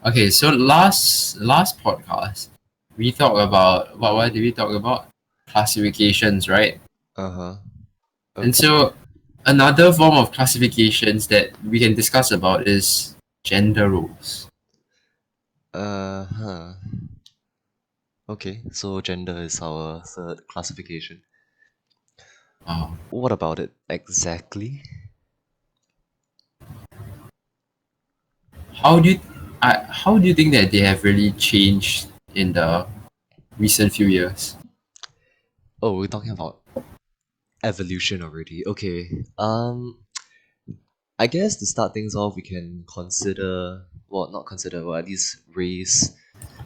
Okay, so last podcast we talked about what did we talk about? Classifications, right? Uh-huh. And Okay. so another form of classifications that we can discuss about is gender roles. Uh-huh. Okay, so gender is our third classification. Uh, What about it exactly? how do you how do you think that they have really changed in the recent few years? Oh, we're talking about evolution already. Okay. I guess to start things off, we can consider, well, not consider, well, at least raise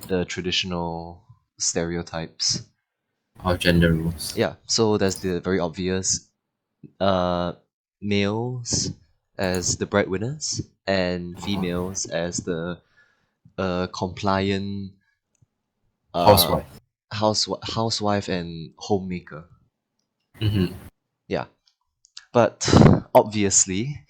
the traditional stereotypes. Of gender roles. Yeah, so there's the very obvious uh, males as the breadwinners and females as the compliant uh, Housewife. housewife and homemaker. Mm-hmm. Yeah, but obviously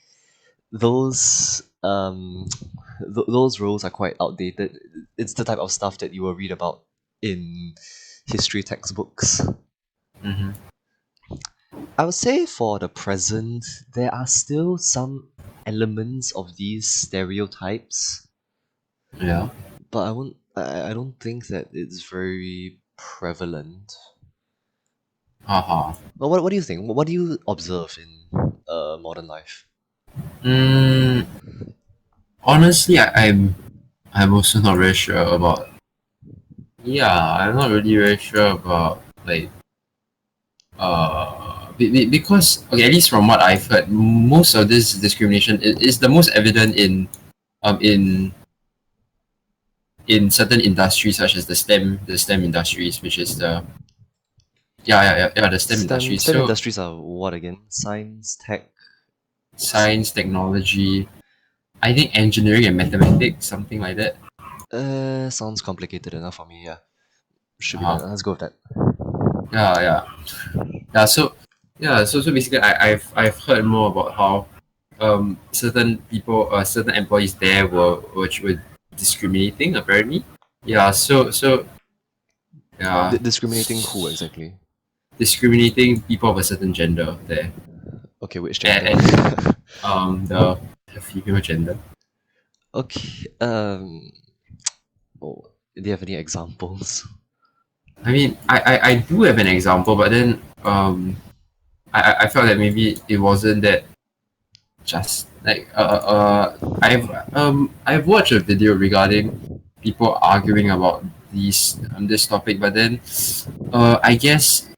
those those roles are quite outdated. It's the type of stuff that you will read about in history textbooks. Mm-hmm. I would say for the present, there are still some elements of these stereotypes, Yeah. but I don't think that it's very prevalent. Haha. But what do you think? What do you observe in modern life? Mm, honestly, I'm also not very sure about. Yeah, I'm not really very sure about like because okay, at least from what I've heard, most of this discrimination is the most evident um in in certain industries such as the STEM industries, which is the the STEM industries. STEM So industries are what again? Science, tech. science, technology, I think engineering and mathematics, something like that. Sounds complicated enough for me. Yeah, should be Uh, done. Let's go with that. yeah, yeah, yeah. So basically, I've heard more about how certain people, certain employees there were discriminating apparently. Yeah, so yeah, Discriminating who exactly? discriminating people of a certain gender there, Okay, which gender? and the female gender. Okay. Oh, do you have any examples? I mean, I do have an example, but then I felt that maybe it wasn't that just like I've watched a video regarding people arguing about this topic, but then I guess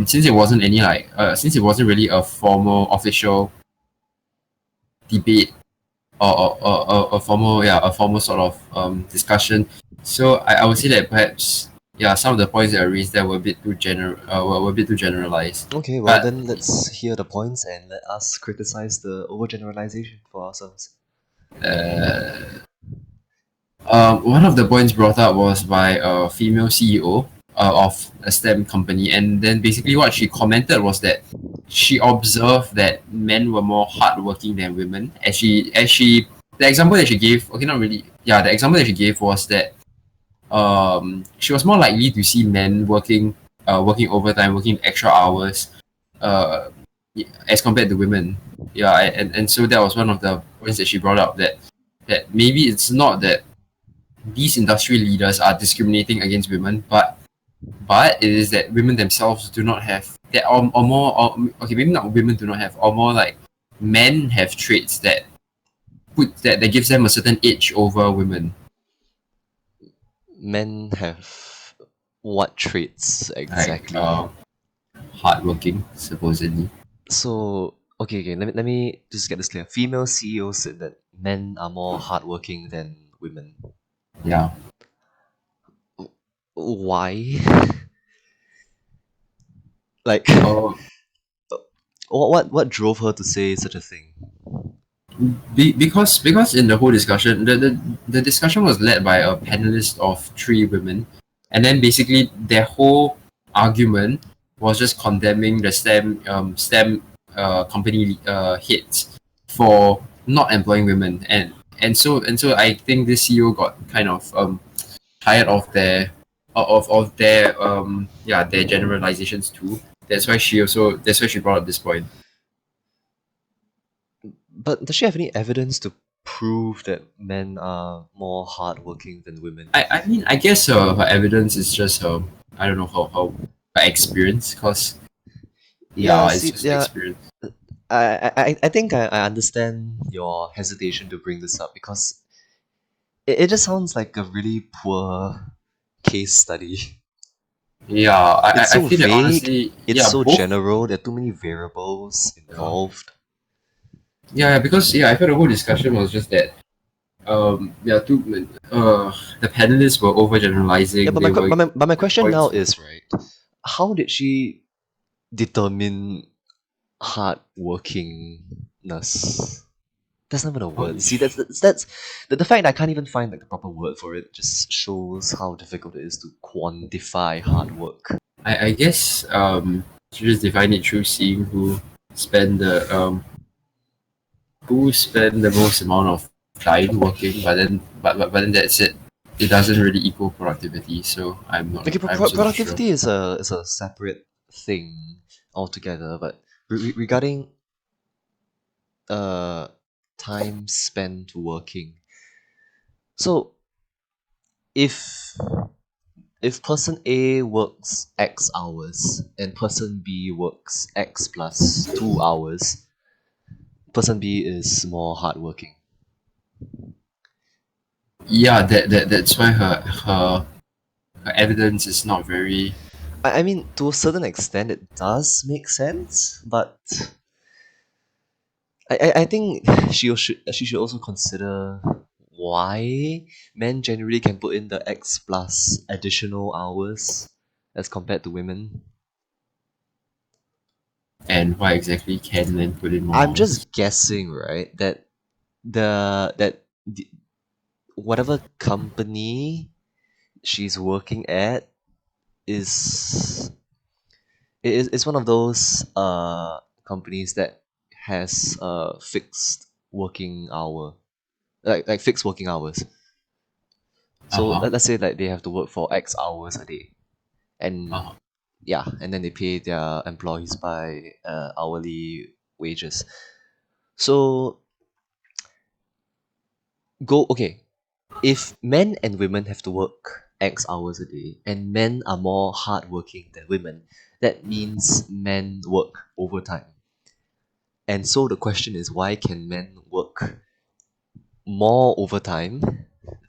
since it wasn't any like since it wasn't really a formal official debate or a formal a formal sort of discussion. So I would say that perhaps some of the points that are raised there were a bit too were a bit too generalized. Okay, well But then let's hear the points and let us criticize the overgeneralization for ourselves. uh, one of the points brought up was by a female CEO of a STEM company, and then basically what she commented was that she observed that men were more hardworking than women. As she the example that she gave, okay, not really, the example that she gave was that she was more likely to see men working overtime, working extra hours, uh, as compared to women. Yeah, and so that was one of the points that she brought up, that maybe it's not that these industry leaders are discriminating against women, but it is that women themselves do not have that or more or, okay, maybe not women do not have, or more like men have traits that gives them a certain edge over women, Men have what traits like exactly? hardworking supposedly. So, okay, let me just get this clear. Female CEOs said that men are more hardworking than women. Yeah. Why? Like, Oh, what drove her to say such a thing? because in the whole discussion, the discussion was led by a panelist of three women, and then basically their whole argument was just condemning the STEM company heads for not employing women, and so I think this CEO got kind of tired of their generalizations too. That's why she brought up this point. But does she have any evidence to prove that men are more hardworking than women? I mean, I guess her evidence is just I don't know how her experience, cause Yeah, it's see, just yeah, experience. I think I understand your hesitation to bring this up because it just sounds like a really poor case study. Yeah, It's I so feel that vague, honestly, it's yeah, so both. general, there are too many variables Yeah, involved. yeah, because I felt the whole discussion was just that yeah, the panelists were Yeah, overgeneralizing. but my The question now points were is, right, how did she determine hardworkingness? That's not even a word. See, that's the fact that I can't even find like the proper word for it just shows how difficult it is to quantify hard work. I guess you just define it through seeing spend the um who spend the most amount of time working, but then that's it. It doesn't really equal productivity, so Okay, I'm also not sure. productivity is a separate thing altogether, but regarding uh time spent working. So if person A works X hours and person B works X plus 2 hours, person B is more hardworking. Yeah, that's why her evidence is not very. I mean, to a certain extent, it does make sense, but I think she should also consider why men generally can put in the X plus additional hours as compared to women. And why exactly can men put in more I'm hours? just guessing, right? The whatever company she's working at is is one of those companies that has a fixed working hour, like fixed working hours. So Uh-huh. let's say like they have to work for X hours a day, and Uh-huh. yeah, and then they pay their employees by hourly wages. So go okay. If men and women have to work X hours a day, and men are more hardworking than women, that means men work overtime. And so the question is, why can men work more overtime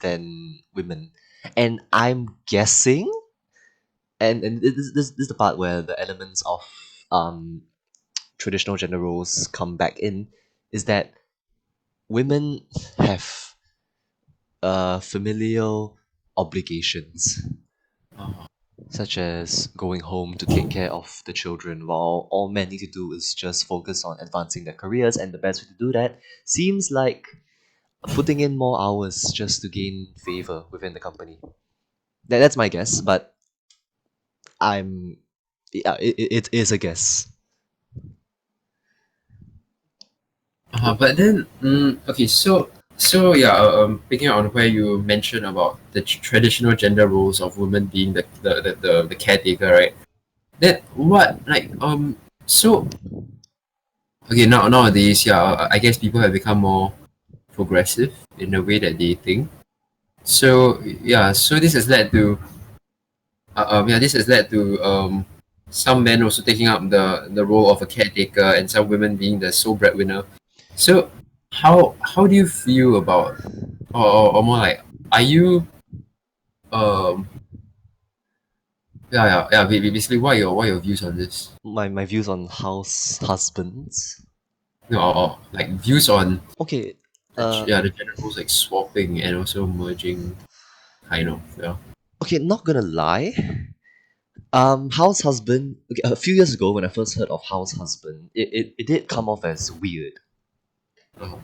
than women? And I'm guessing, and this is the part where the elements of um traditional gender roles come back in, is that women have familial obligations, Uh-huh. such as going home to take care of the children, while all men need to do is just focus on advancing their careers, and the best way to do that seems like putting in more hours just to gain favor within the company. That's my guess, but I'm yeah, it is a guess. But then, okay, so yeah, picking up on where you mentioned about the traditional gender roles of women being the caretaker, right? That what like so okay, nowadays, yeah, I guess people have become more progressive in the way that they think. So yeah, so this has led to some men also taking up the role of a caretaker and some women being the sole breadwinner. So how do you feel about, or more like, are you um basically what are your views on this? My views on house husbands. Or like views on Okay, uh, the gender roles, like swapping and also merging, kind of, yeah. okay, not gonna lie. House husband. Okay, a few years ago, when I first heard of house husband, it did come off as weird. Uh,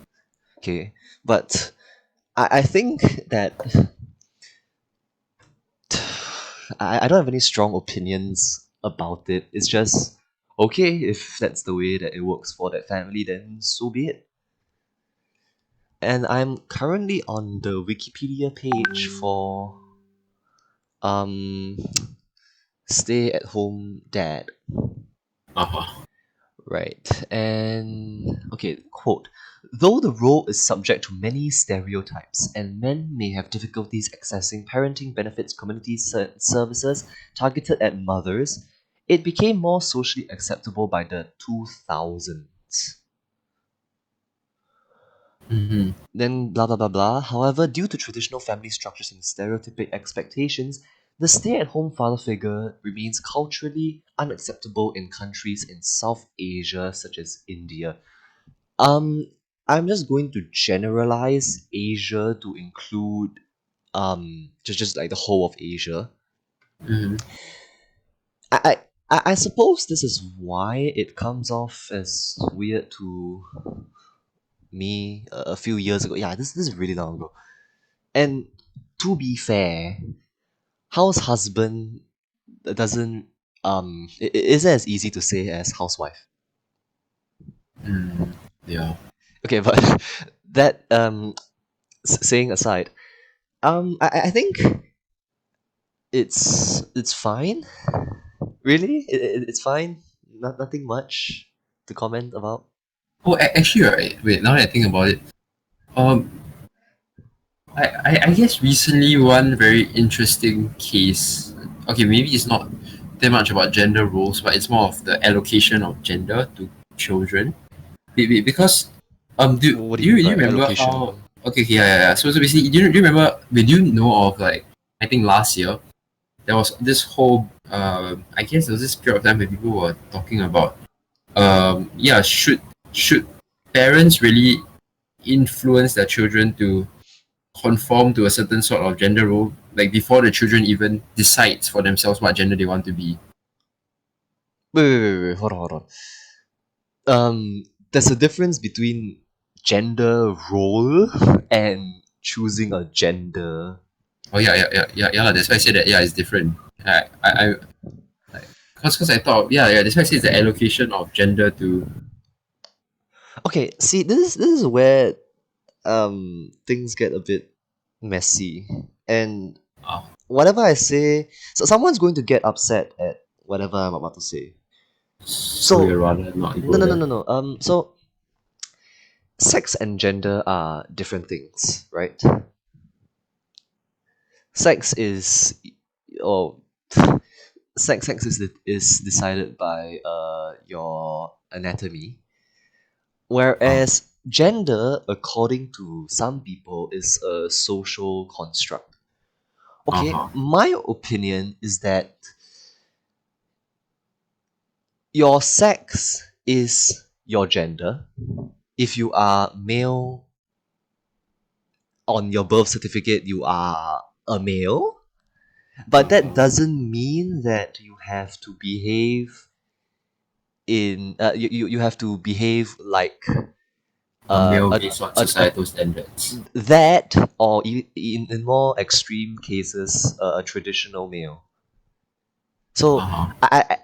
Okay, but I think that I don't have any strong opinions about it. It's just okay if that's the way that it works for that family, then so be it. And I'm currently on the Wikipedia page for um stay at home dad. Uh-huh. Right. And okay, quote. Though the role is subject to many stereotypes and men may have difficulties accessing parenting benefits community services targeted at mothers, it became more socially acceptable by the 2000s. Mm-hmm. Then blah blah blah blah. However, due to traditional family structures and stereotypic expectations, the stay-at-home father figure remains culturally unacceptable in countries in South Asia such as India. Um, I'm just going to generalize Asia to include just like the whole of Asia. Mm-hmm. I I suppose this is why it comes off as weird to me a few years ago. Yeah, this is really long ago. And to be fair, house husband doesn't isn't as easy to say as housewife. Mm, yeah. Okay, but that saying aside, I think it's fine. Really, it's fine. Nothing much to comment about. Oh, actually, right. Wait, now that I think about it, um, I guess recently one very interesting case. Okay, maybe it's not that much about gender roles, but it's more of the allocation of gender to children. Because What do do you mean you by remember how? allocation? Okay, yeah, yeah, yeah. So basically, do you remember? Did you know of, like, I think last year there was this whole I guess there was this period of time where people were talking about yeah, should parents really influence their children to conform to a certain sort of gender role, like before the children even decides for themselves what gender they want to be? Wait, hold on. There's a difference between gender role and choosing a gender. Oh yeah, yeah. That's why I said that. Yeah, it's different. I like, cause I thought, yeah. That's why I say it's the allocation of gender to. Okay, see, this is where things get a bit messy, and Uh, whatever I say, so someone's going to get upset at whatever I'm about to say. so you So rather not no go no no there. no no. So sex and gender are different things, right? Sex is oh sex is decided by your anatomy, Uh, whereas gender, according to some people, is a social construct. Okay, uh-huh. my opinion is that your sex is your gender. If you are male, on your birth certificate you are a male, but that Uh-huh. doesn't mean that you have to behave in you have to behave like A uh, male a, based on a societal standards. that, or in more extreme cases a traditional male. So Uh-huh. I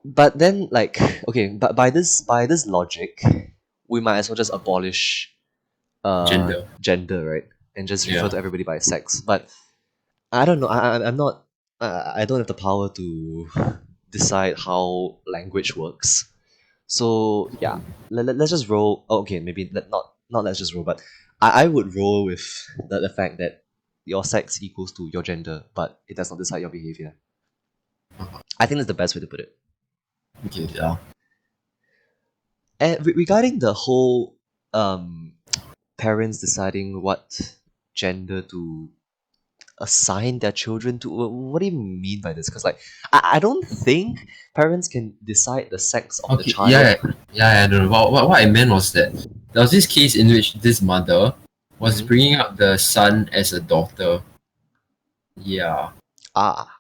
but then, like, okay, but by this logic, we might as well just abolish Gender. gender, right, and just refer Yeah. to everybody by sex. But I don't know. I'm not. I don't have the power to decide how language works. So yeah, let's just roll. Oh, okay, maybe not let's just roll, but I would roll with the fact that your sex equals to your gender, but it does not decide your behavior. Uh-huh. I think that's the best way to put it. Okay, yeah. And regarding the whole um parents deciding what gender to assign their children to, what do you mean by this? Because like I don't think parents can decide the sex of the Okay, yeah, child. I don't know. What I meant was that there was this case in which this mother was Mhm. bringing up the son as a daughter. Yeah. Ah,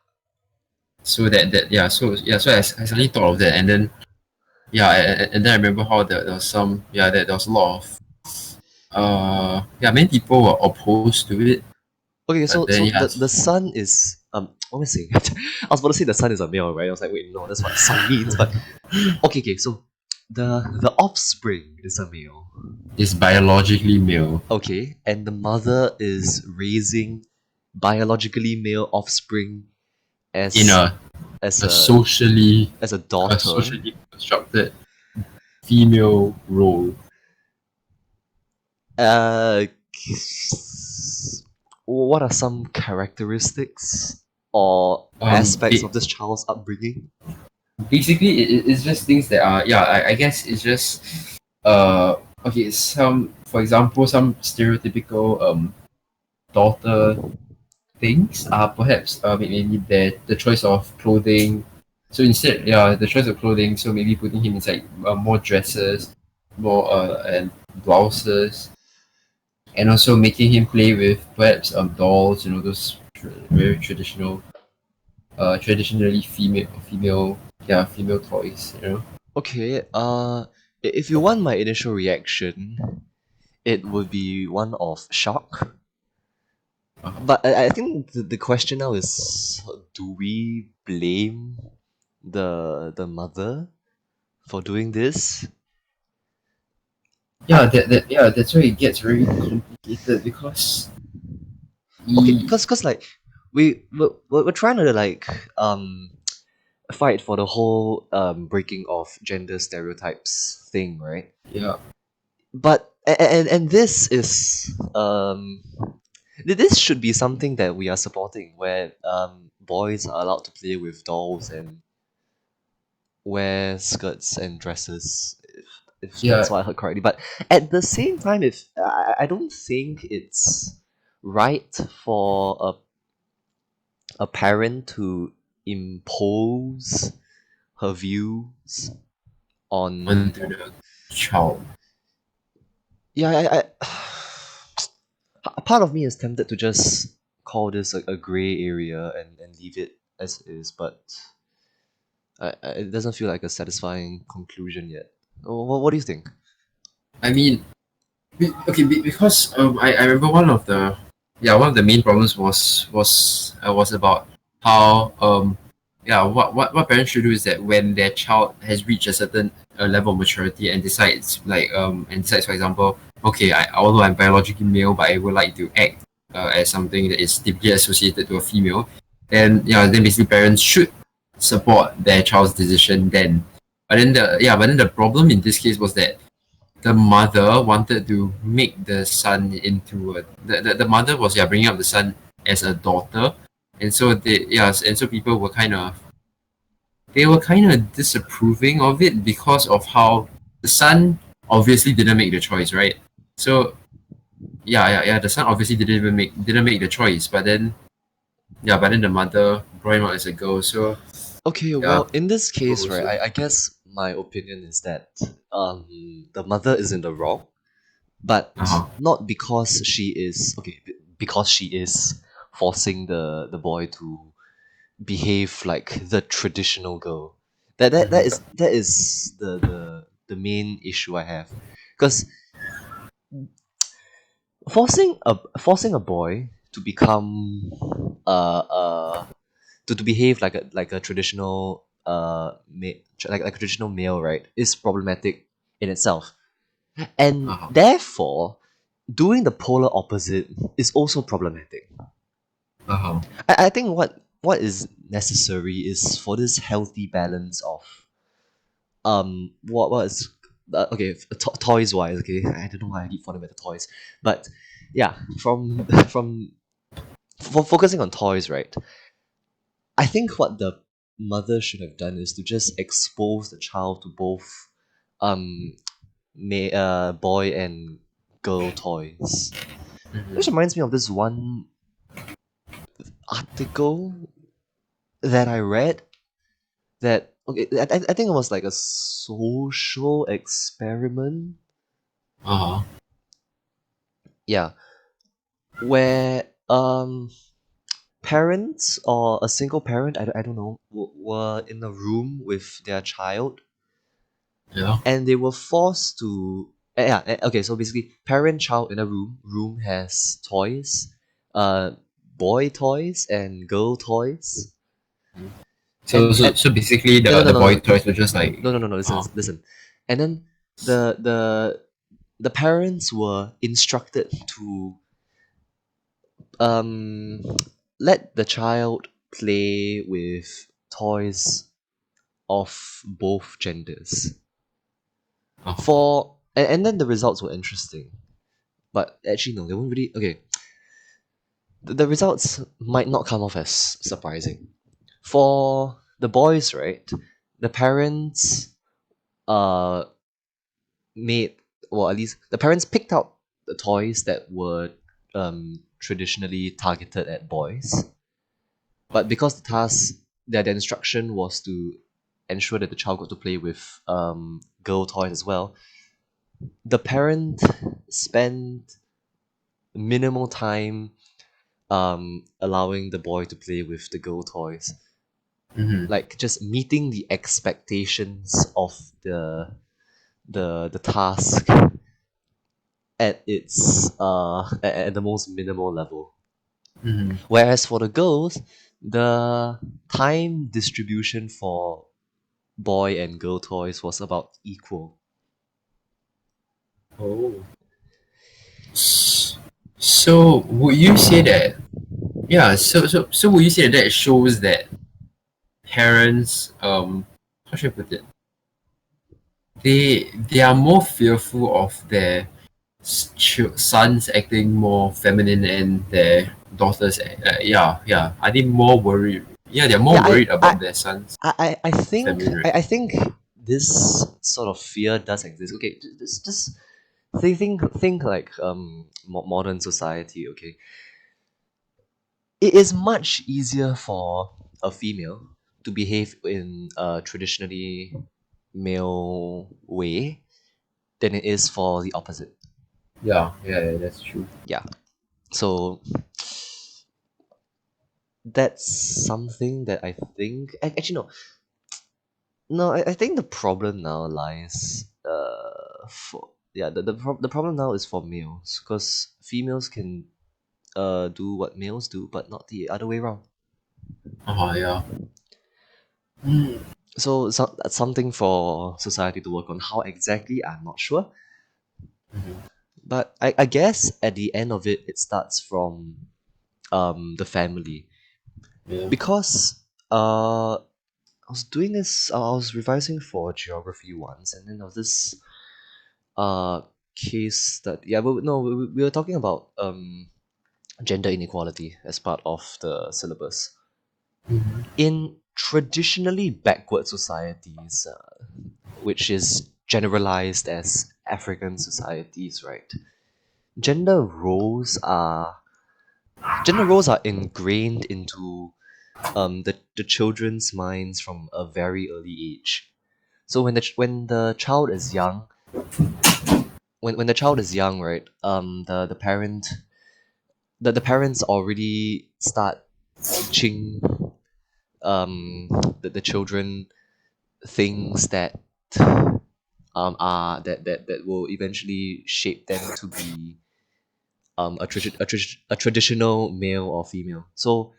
So so I suddenly thought of that, and then yeah, and then I remember how there was some, yeah, that there was a lot of yeah, many people were opposed to it, okay, but so then so yeah, the son is what am I saying? I was about to say the son is a male, right? I was like, wait, no, that's what son means. But okay, so the offspring is a male. Is biologically male Okay, and the mother is raising biologically male offspring in as as a a socially as a daughter. constructed female role. Uh, what are some characteristics or aspects Ba- of this child's upbringing? Basically, it's just things that are, yeah, I guess it's just uh okay, some, for example, some stereotypical daughter things are perhaps maybe the choice of clothing. So instead, yeah, the choice of clothing, so maybe putting him inside more dresses, more and blouses, and also making him play with perhaps dolls, those very traditional, traditionally female, yeah, female toys. Okay, if you want my initial reaction, it would be one of shock. But I think the question now is, do we blame the mother for doing this? Yeah, that's why it gets very complicated because Okay, he, cause like we're trying to like fight for the whole breaking of gender stereotypes thing, right? yeah, But and this is this should be something that we are supporting, where boys are allowed to play with dolls and wear skirts and dresses, if yeah, that's what I heard correctly. But at the same time, if I don't think it's right for a parent to impose her views on. onto the child. Yeah, a part of me is tempted to just call this a gray area and leave it as is, but it doesn't feel like a satisfying conclusion yet. What do you think? I mean, because I remember one of the main problems was about how yeah, what parents should do is that when their child has reached a certain level of maturity and decides, for example, okay, although I'm biologically male, but I would like to act as something that is typically associated to a female, then yeah, then basically parents should support their child's decision then. But then the problem in this case was that the mother wanted to make the son into the mother was, yeah, bringing up the son as a daughter, and so people were kind of disapproving of it because of how the son obviously didn't make the choice, right? So yeah, the son obviously didn't make the choice, but then the mother brought him out as a girl, so Okay, yeah, well, in this people case, right, also, I guess my opinion is that the mother is in the wrong, but uh-huh, not because she is okay, because she is forcing the boy to behave like the traditional girl. That is the main issue I have, because forcing a boy to become to behave like a traditional like a traditional male, right, is problematic in itself, and uh-huh, therefore doing the polar opposite is also problematic. uh-huh, I think what is necessary is for this healthy balance of what is okay, toys wise, okay, I don't know why I keep falling back to toys, but yeah, from from focusing on toys, right, I think what the mother should have done is to just expose the child to both um boy and girl toys. mhm, This reminds me of this one article that I read, that okay, I think it was like a social experiment. uh-huh, Yeah, where parents or a single parent, I don't know, were in a room with their child, yeah, and they were forced to yeah, okay, so basically parent child in a room has toys, uh boy toys and girl toys, So, so, and so basically, no no no the no boy no toys were just like, no no no no listen oh, listen, and then the the parents were instructed to um let the child play with toys of both genders. Oh. And then the results were interesting. But actually no, they weren't really okay. The results might not come off as surprising. For the boys, right, the parents uh made well at least the parents picked out the toys that were traditionally targeted at boys. But because their instruction was to ensure that the child got to play with girl toys as well, the parent spent minimal time allowing the boy to play with the girl toys. Mm-hmm. Like just meeting the expectations of the task at at the most minimal level. Mm-hmm. Whereas for the girls, the time distribution for boy and girl toys was about equal. Oh. So would you say that? Yeah. So would you say that shows that parents, how should I put it? They are more fearful of their sons acting more feminine and their daughters, yeah. Are they more worried? Yeah, they're more Yeah, worried about their sons feminine, right? I think this sort of fear does exist. Okay, just think like modern society. Okay, it is much easier for a female to behave in a traditionally male way than it is for the opposite. Yeah, that's true. Yeah. So that's something that I think actually no. No, I think the problem now lies for yeah the problem now is for males because females can do what males do but not the other way around. Oh yeah. Mm. So that's something for society to work on. How exactly, I'm not sure. Mhm. But I guess at the end of it, it starts from the family Yeah. because I was doing this. I was revising for geography once, and then there was this uh case that yeah, but no, we were talking about gender inequality as part of the syllabus Mhm. in traditionally backward societies, which is generalized as African societies, right? Gender roles are gender roles are ingrained into the children's minds from a very early age. So when the child is young, when the child is young, right? The parents already start teaching the children things that that will eventually shape them to be a traditional male or female. So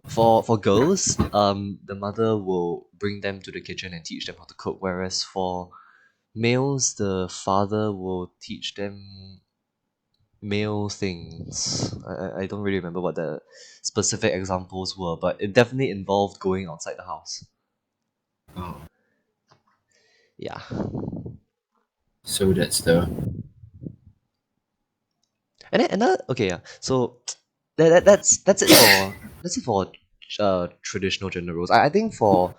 for girls, the mother will bring them to the kitchen and teach them how to cook, whereas for males, the father will teach them male things. I don't really remember what the specific examples were, but it definitely involved going outside the house. Oh, Yeah. so that's the And then another okay, yeah. So that's it for traditional gender roles. I think for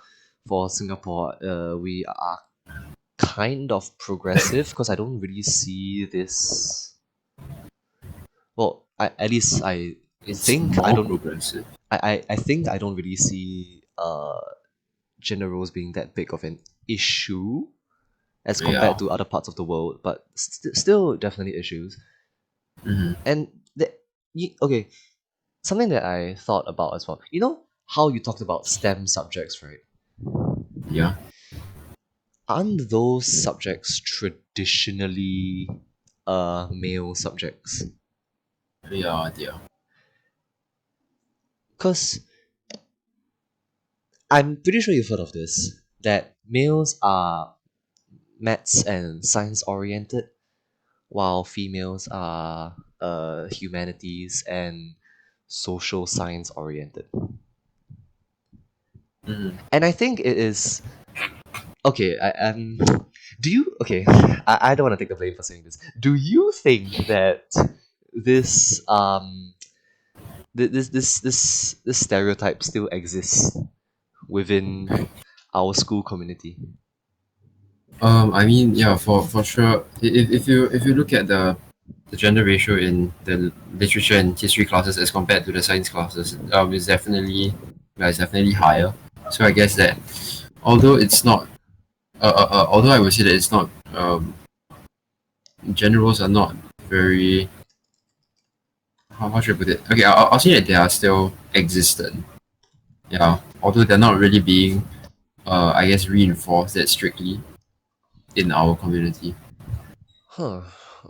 Singapore, we are kind of progressive because I don't really see this. Well, at least I it's think I more don't. progressive. I think I don't really see gender roles being that big of an issue as compared Yeah. to other parts of the world, but still definitely issues. Mm-hmm. And okay, something that I thought about as well. You know how you talked about STEM subjects, right? Yeah. Aren't those subjects traditionally male subjects? Yeah. Because I'm pretty sure you've heard of this, that males are maths and science oriented, while females are humanities and social science oriented. Mm. And I think it is okay. Do you okay? I don't want to take the blame for saying this. Do you think that this this stereotype still exists within our school community? I mean, yeah, for sure. If you look at the gender ratio in the literature and history classes as compared to the science classes, it's definitely higher. So I guess that although it's not, although I would say that it's not, gender roles are not very, how should I put it? Okay, I'll say that they are still existent. Yeah, although they're not really being, I guess, reinforced that strictly in our community. Huh.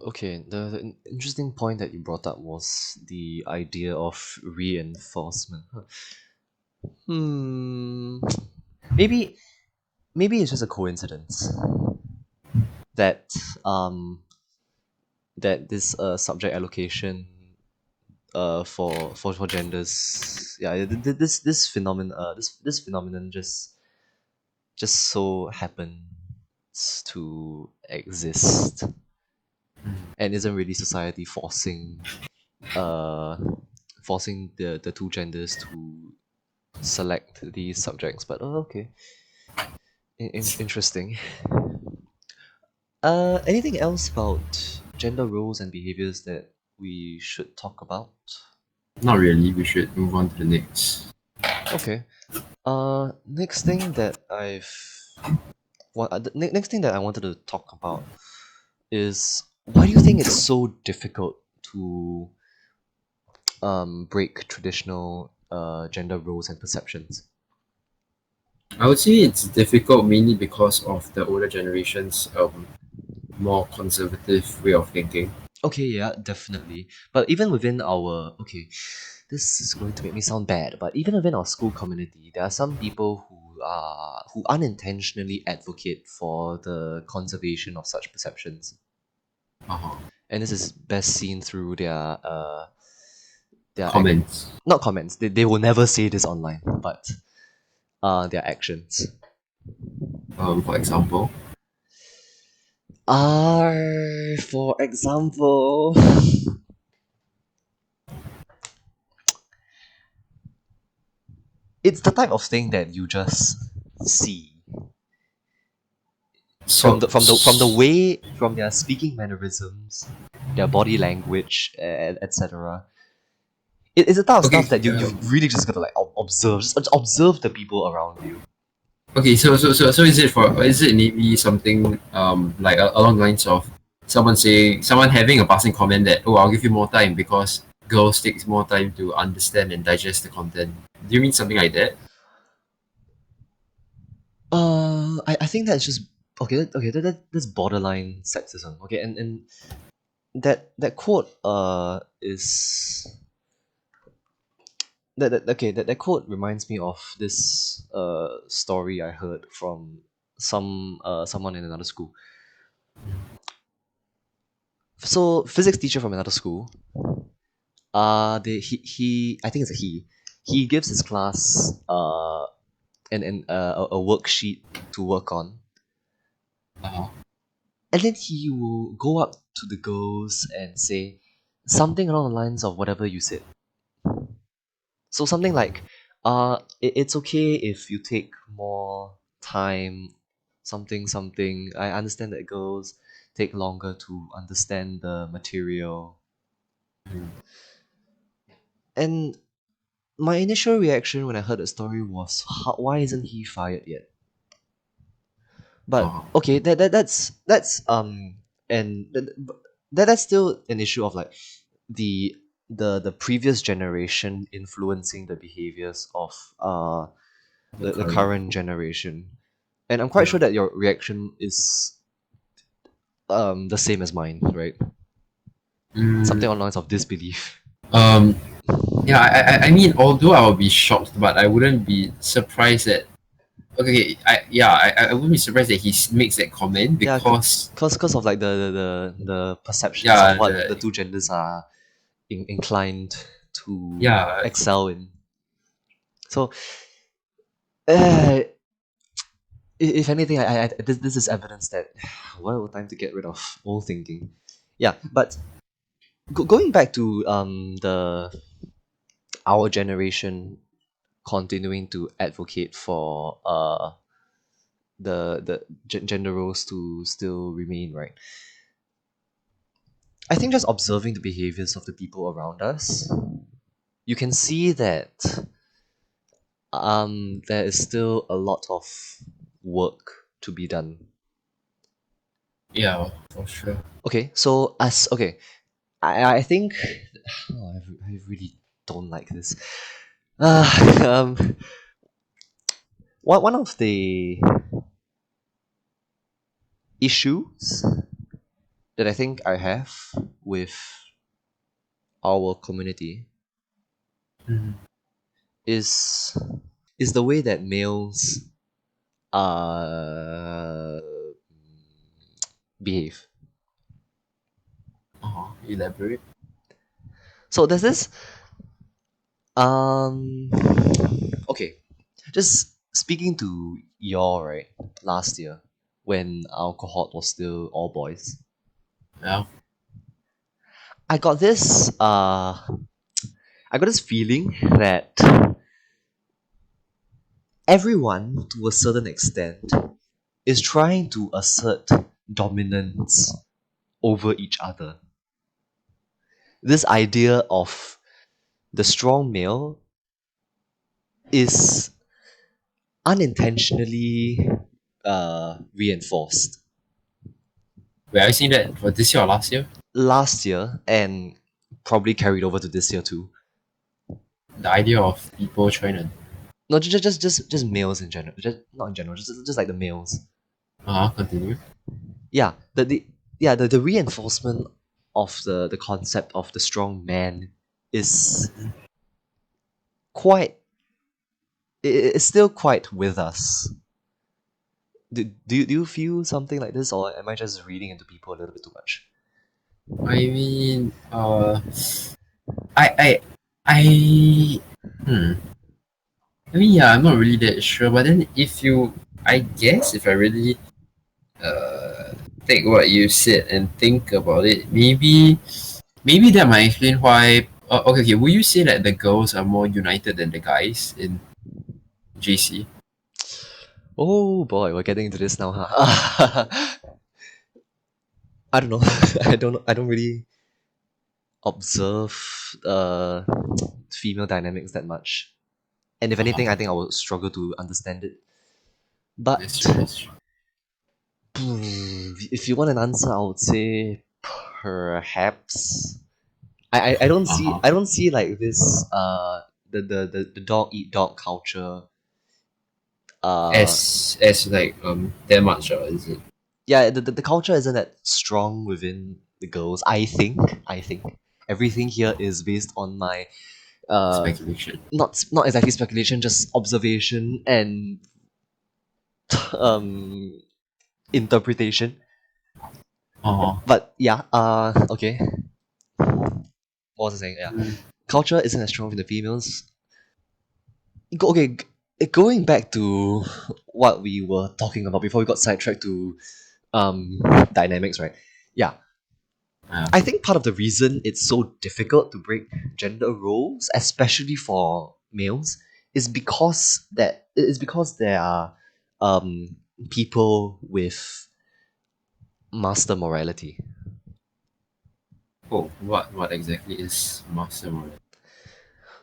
Okay. The interesting point that you brought up was the idea of reinforcement. Huh. Hmm. Maybe maybe it's just a coincidence that this subject allocation for genders, yeah, this phenomenon just so happens to exist and isn't really society uh forcing the two genders to select these subjects. But okay, interesting. Anything else about gender roles and behaviors that we should talk about? Not really. We should move on to the next. Okay. Next thing that next thing that I wanted to talk about is, why do you think it's so difficult to break traditional gender roles and perceptions? I would say it's difficult mainly because of the older generation's more conservative way of thinking. Okay, yeah, definitely. But even within our okay, this is going to make me sound bad, but even within our school community, there are some people who unintentionally advocate for the conservation of such perceptions. Uh-huh. And this is best seen through their Comments, not comments. They will never say this online, but their actions. for example. For example, it's the type of thing that you just see So, from the way, from their speaking mannerisms, their body language, etc. It's the type of okay, stuff that you really just gotta like observe, just observe the people around you. okay. So is it maybe something like along the lines of someone having a passing comment that, oh, I'll give you more time because girls takes more time to understand and digest the content. Do you mean something like that? I think that's just okay. Okay, that's borderline sexism. Okay, and that quote is that quote reminds me of this story I heard from someone in another school. So physics teacher from another school. He I think it's a he gives his class a worksheet to work on, Uh-huh. and then he will go up to the girls and say something along the lines of whatever you said. So something like, it's okay if you take more time, something. I understand that girls take longer to understand the material. And my initial reaction when I heard the story was, why isn't he fired yet? But Uh-huh. okay, that's and that's still an issue of like the the previous generation influencing the behaviors of the current generation. And I'm quite Yeah. sure that your reaction is the same as mine, right? Mm, Something on lines of disbelief. yeah, I mean, although I would be shocked, but I wouldn't be surprised that Okay, I wouldn't be surprised that makes that comment Yeah, because cause of like the perceptions of yeah, what the two genders are inclined to yeah, excel in. So, uh, if anything, this is evidence that what a time to get rid of old thinking. Yeah, but going back to the our generation continuing to advocate for the gender roles to still remain, right? I think just observing the behaviors of the people around us, you can see that there is still a lot of work to be done. yeah, for sure. Okay, so as okay, I think I really don't like this. Uh, um, one of the issues that I think I have with our community Mhm. is the way that males uh behave. Elaborate. So there's this um okay, just speaking to your right last year when our cohort was still all boys. Yeah. I got this feeling that everyone to a certain extent is trying to assert dominance over each other. This idea of the strong male is unintentionally reinforced Wait, I seen that for this year or last year. last year and probably carried over to this year too. The idea of people trying to No, just males in general. Just not in general. Just like the males. continue. Yeah, the reinforcement of the concept of the strong man is quite it's still quite with us. Do you feel something like this, or am I just reading into people a little bit too much? I mean, I, I, I, hmm. I mean, yeah, I'm not really that sure. But then, I guess, if I really uh take what you said and think about it, maybe that might explain why. Okay, okay. Will you say that the girls are more united than the guys in JC? Oh boy, we're getting into this now, huh? I don't know. I don't really observe female dynamics that much. And if anything, I think I would struggle to understand it. But That's true. That's true. if you want an answer, I would say perhaps. Uh-huh. I don't see like this the dog eat dog culture. Uh As like that much, is it yeah, the culture isn't that strong within the girls. I think everything here is based on my uh speculation? not exactly speculation, just observation and um interpretation. Uh-huh. But yeah, okay. What was I saying? Yeah, Mm. culture isn't as strong with the females. Okay, going back to what we were talking about before we got sidetracked to dynamics, right? Yeah, Yeah. I think part of the reason it's so difficult to break gender roles, especially for males, is because there are people with master morality. Oh, what exactly is master model?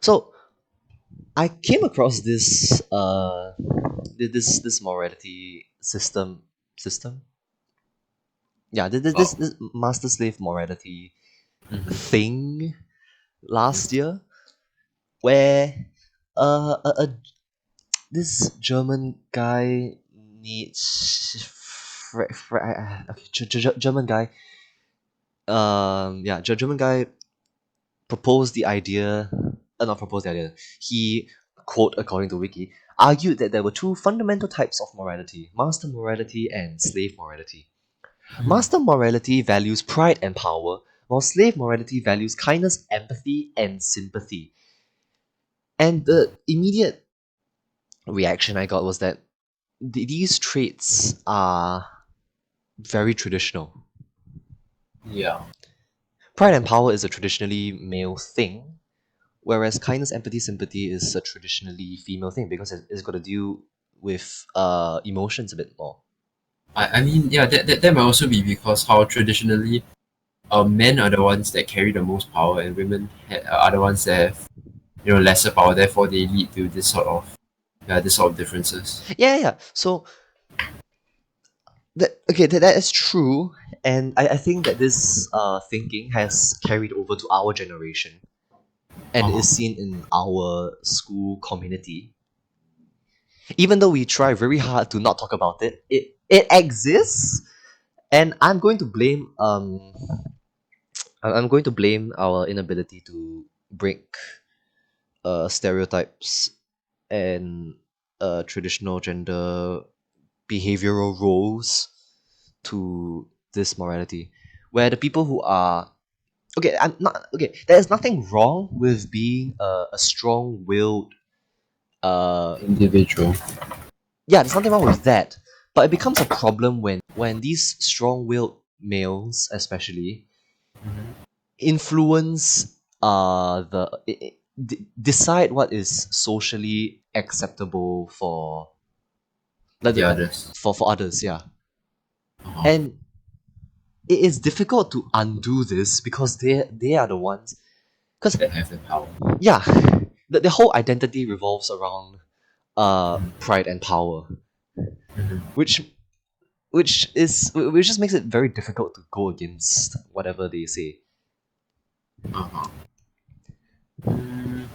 So I came across this morality system. Yeah, Oh. this master slave morality Mm-hmm. thing last year where this German guy needs okay, German guy German guy proposed the idea not proposed the idea he quote according to Wiki, argued that there were two fundamental types of morality: master morality and slave morality. Master morality values pride and power, while slave morality values kindness, empathy, and sympathy. And the immediate reaction I got was that these traits are very traditional. Yeah. Pride and power is a traditionally male thing, whereas kindness, empathy, sympathy is a traditionally female thing because it's got to deal with emotions a bit more. I mean, yeah, that might also be because how traditionally men are the ones that carry the most power and women are the ones that have, lesser power. Therefore, they lead to this sort of differences. Yeah. So that is true, and I think that this thinking has carried over to our generation and Uh-huh. is seen in our school community. Even though we try very hard to not talk about it, it exists, and I'm going to blame our inability to break stereotypes and traditional gender behavioral roles to this morality, where the people who are okay, I'm not okay. There's nothing wrong with being a strong-willed. Individual. Yeah, there's nothing wrong with that, but it becomes a problem when these strong-willed males, especially, Mhm. influence decide what is socially acceptable for like The others. for others. Yeah, Uh-huh. and it is difficult to undo this because they are the ones. Because That have the power. yeah, the whole identity revolves around Mhm. pride and power, Mhm. which which just makes it very difficult to go against whatever they say. Uh-huh. Mm,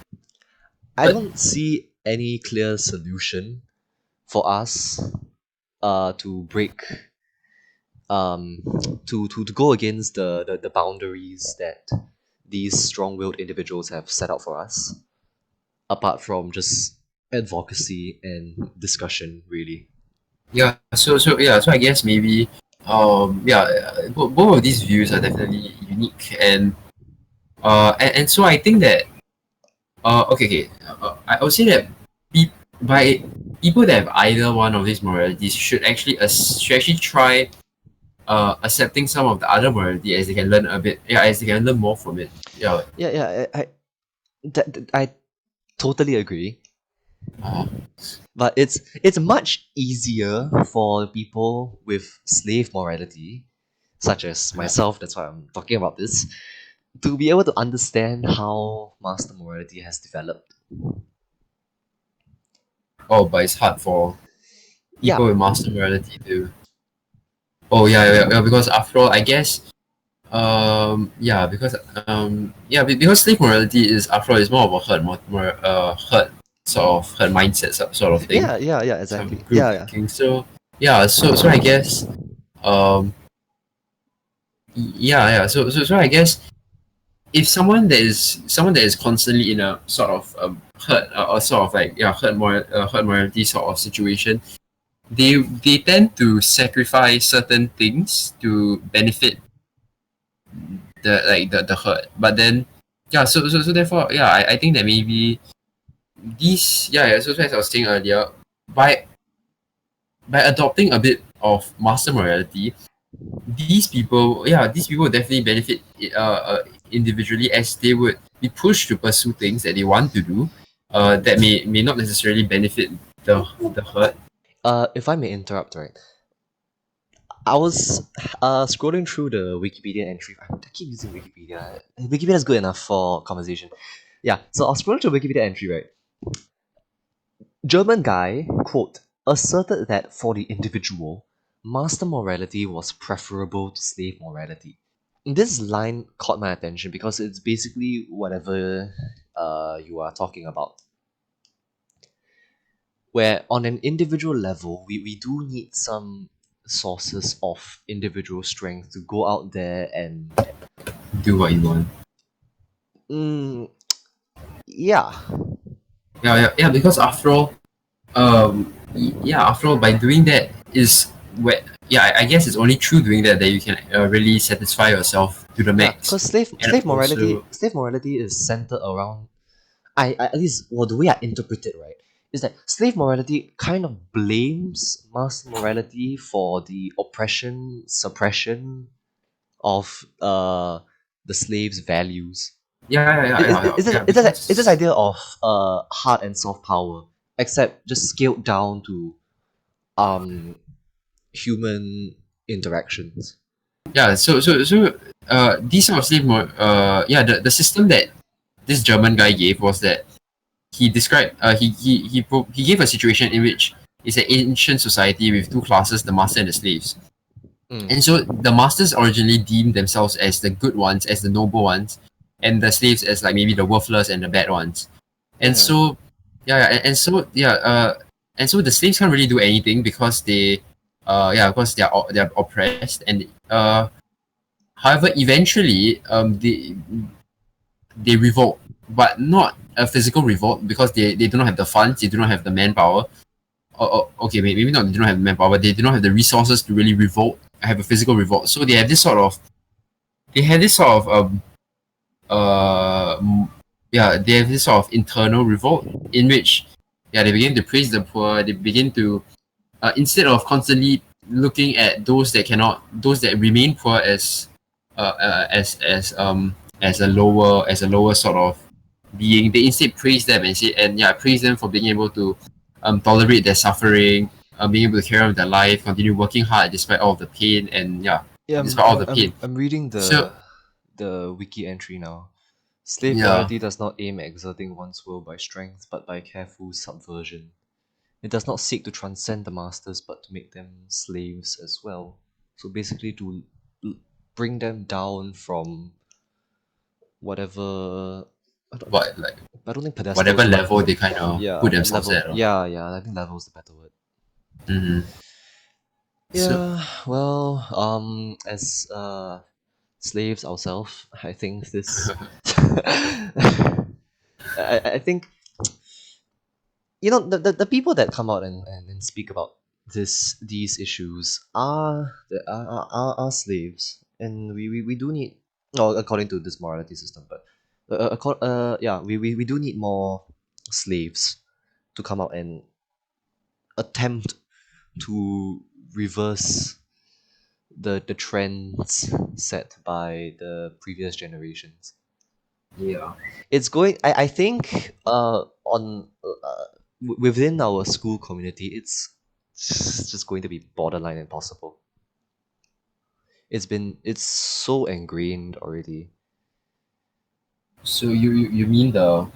I but don't see any clear solution for us to break to go against the boundaries that these strong-willed individuals have set out for us, apart from just advocacy and discussion, really. yeah, so I guess maybe yeah, both of these views are definitely unique, and so I think that okay, I would say that by people that have either one of these moralities should actually try accepting some of the other morality as they can learn a bit, yeah, as they can learn more from it. Yeah. Yeah. I totally agree. uh, But it's much easier for people with slave morality, such as yeah. myself, that's why I'm talking about this, to be able to understand how master morality has developed. Oh, but it's hard for Yeah, people with master morality to. Oh yeah, because after all, I guess yeah, because because slave morality is, after all, is more of a herd sort of herd mindset sort of thing, yeah, some exactly. group Yeah. thinking. So yeah, so I guess um yeah, so I guess if someone that is constantly in a sort of herd, or sort of like, yeah, herd morality sort of situation, they tend to sacrifice certain things to benefit the herd. But then yeah, so therefore, yeah, I think that maybe these, yeah, so as I was saying earlier, by adopting a bit of master morality, these people would definitely benefit individually, as they would be pushed to pursue things that they want to do, that may not necessarily benefit the herd. If I may interrupt, right? I was scrolling through the Wikipedia entry. I keep using Wikipedia. Wikipedia is good enough for conversation. Yeah, so I was scrolling through Wikipedia entry, right? German guy, quote, asserted that for the individual, master morality was preferable to slave morality. This line caught my attention because it's basically whatever you are talking about. Where on an individual level, we do need some sources of individual strength to go out there and Do what you want. mm, yeah, Yeah, because after all, after all, by doing that is where, I guess it's only through doing that that you can really satisfy yourself to the Yeah, max. because slave And slave morality also, slave morality is centered around I at least well the way I interpret it right is that slave morality kind of blames master morality for the oppression suppression of the slaves' values. It's this because idea of hard and soft power, except just scaled down to um human interactions. these sort of the system that this German guy gave was that he described he gave a situation in which it's an ancient society with two classes, the master and the slaves. Mm. And so the masters originally deemed themselves as the good ones, as the noble ones, and the slaves as like maybe the worthless and the bad ones. And Yeah. so and so the slaves can't really do anything because because they're oppressed. And however, eventually they revolt, but not a physical revolt because they do not have the funds, they do not have the manpower. Okay, maybe not, they do not have the manpower, but they do not have the resources to really revolt, have a physical revolt. So they have this sort of uh m- they have this sort of internal revolt in which they begin to praise the poor. They begin to instead of constantly looking at those that remain poor as a lower sort of being, they instead praise them and praise them for being able to tolerate their suffering, being able to carry on with their life, continue working hard despite all of the pain, and Yeah, despite all the pain. I'm reading So the wiki entry now. Slave yeah, morality does not aim at exerting one's will by strength, but by careful subversion. It does not seek to transcend the masters, but to make them slaves as well. So basically, to l- bring them down from whatever. what like I don't think whatever pedestals, but level they kind of yeah, put themselves level. at. Yeah. I think level is the better word. Mm-hmm. So Yeah. Well, as slaves ourselves, I think this. I think the people that come out and speak about these issues are slaves, and we do need, no, according to this morality system, but we do need more slaves to come out and attempt to reverse the trends set by the previous generations. yeah. It's going I think on within our school community it's just going to be borderline impossible. It's so ingrained already. So you mean the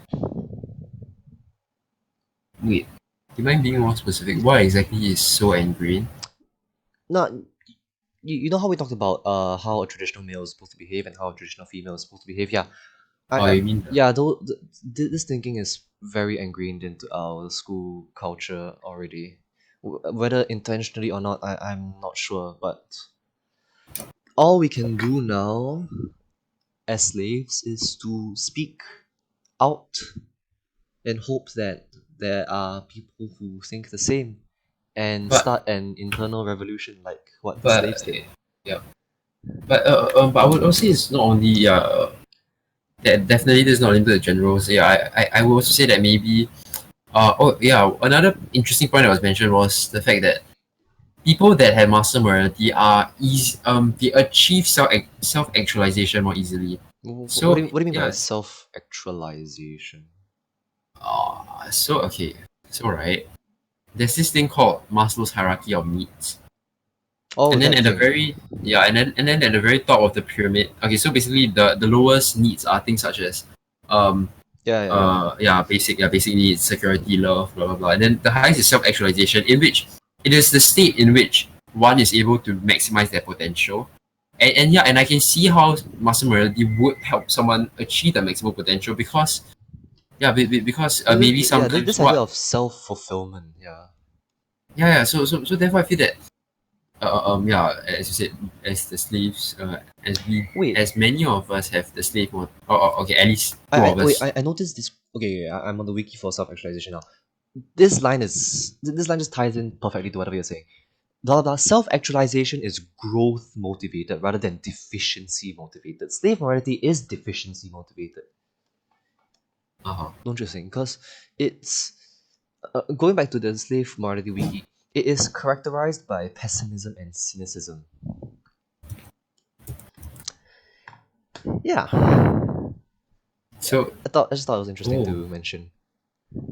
wait? Do you mind being more specific? What exactly is so ingrained? Not you know how we talked about how a traditional male is supposed to behave and how a traditional female is supposed to behave. Yeah, Oh, I you mean the yeah though this thinking is very ingrained into our school culture already. Whether intentionally or not, I'm not sure, but all we can do now as slaves is to speak out and hope that there are people who think the same and but start an internal revolution like what the but slaves did. yeah. But I would also say it's not only that definitely this is not limited to generals. I would also say that maybe another interesting point that was mentioned was the fact that people that have master morality are easy they achieve self actualization more easily. So What do you mean by yeah, self actualization? okay, so right, there's this thing called Maslow's hierarchy of needs. Oh, And then that at the thing. very and then at the very top of the pyramid, okay, so basically the lowest needs are things such as um Yeah. basic needs, security, love, blah blah blah. And then the highest is self-actualization, in which it is the state in which one is able to maximize their potential. And I can see how master morality would help someone achieve the maximum potential because because maybe Yeah, sometimes this idea what of self fulfillment. Yeah. so therefore I feel that as you said, as the slaves, Wait, as many of us have the slave mode. Okay, at least two I of wait, us. I noticed this. okay, I'm on the wiki for self-actualization now. This line just ties in perfectly to whatever you're saying. The self-actualization is growth motivated rather than deficiency motivated. Slave morality is deficiency motivated, Uh-huh. don't you think? Because it's going back to the slave morality wiki, it is characterized by pessimism and cynicism. Yeah, So, I just thought it was interesting oh, to mention.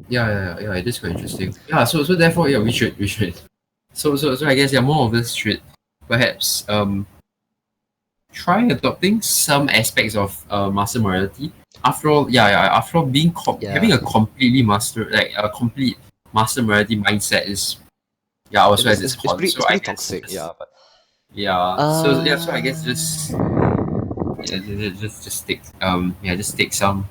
yeah, it is quite interesting. Yeah, so therefore, yeah, we should. So I guess yeah, more of us should perhaps try adopting some aspects of master morality. After all, after all, having Yeah, a completely complete master morality mindset is also has its cons. So it's I pretty guess toxic. just Yeah, but so I guess just take some,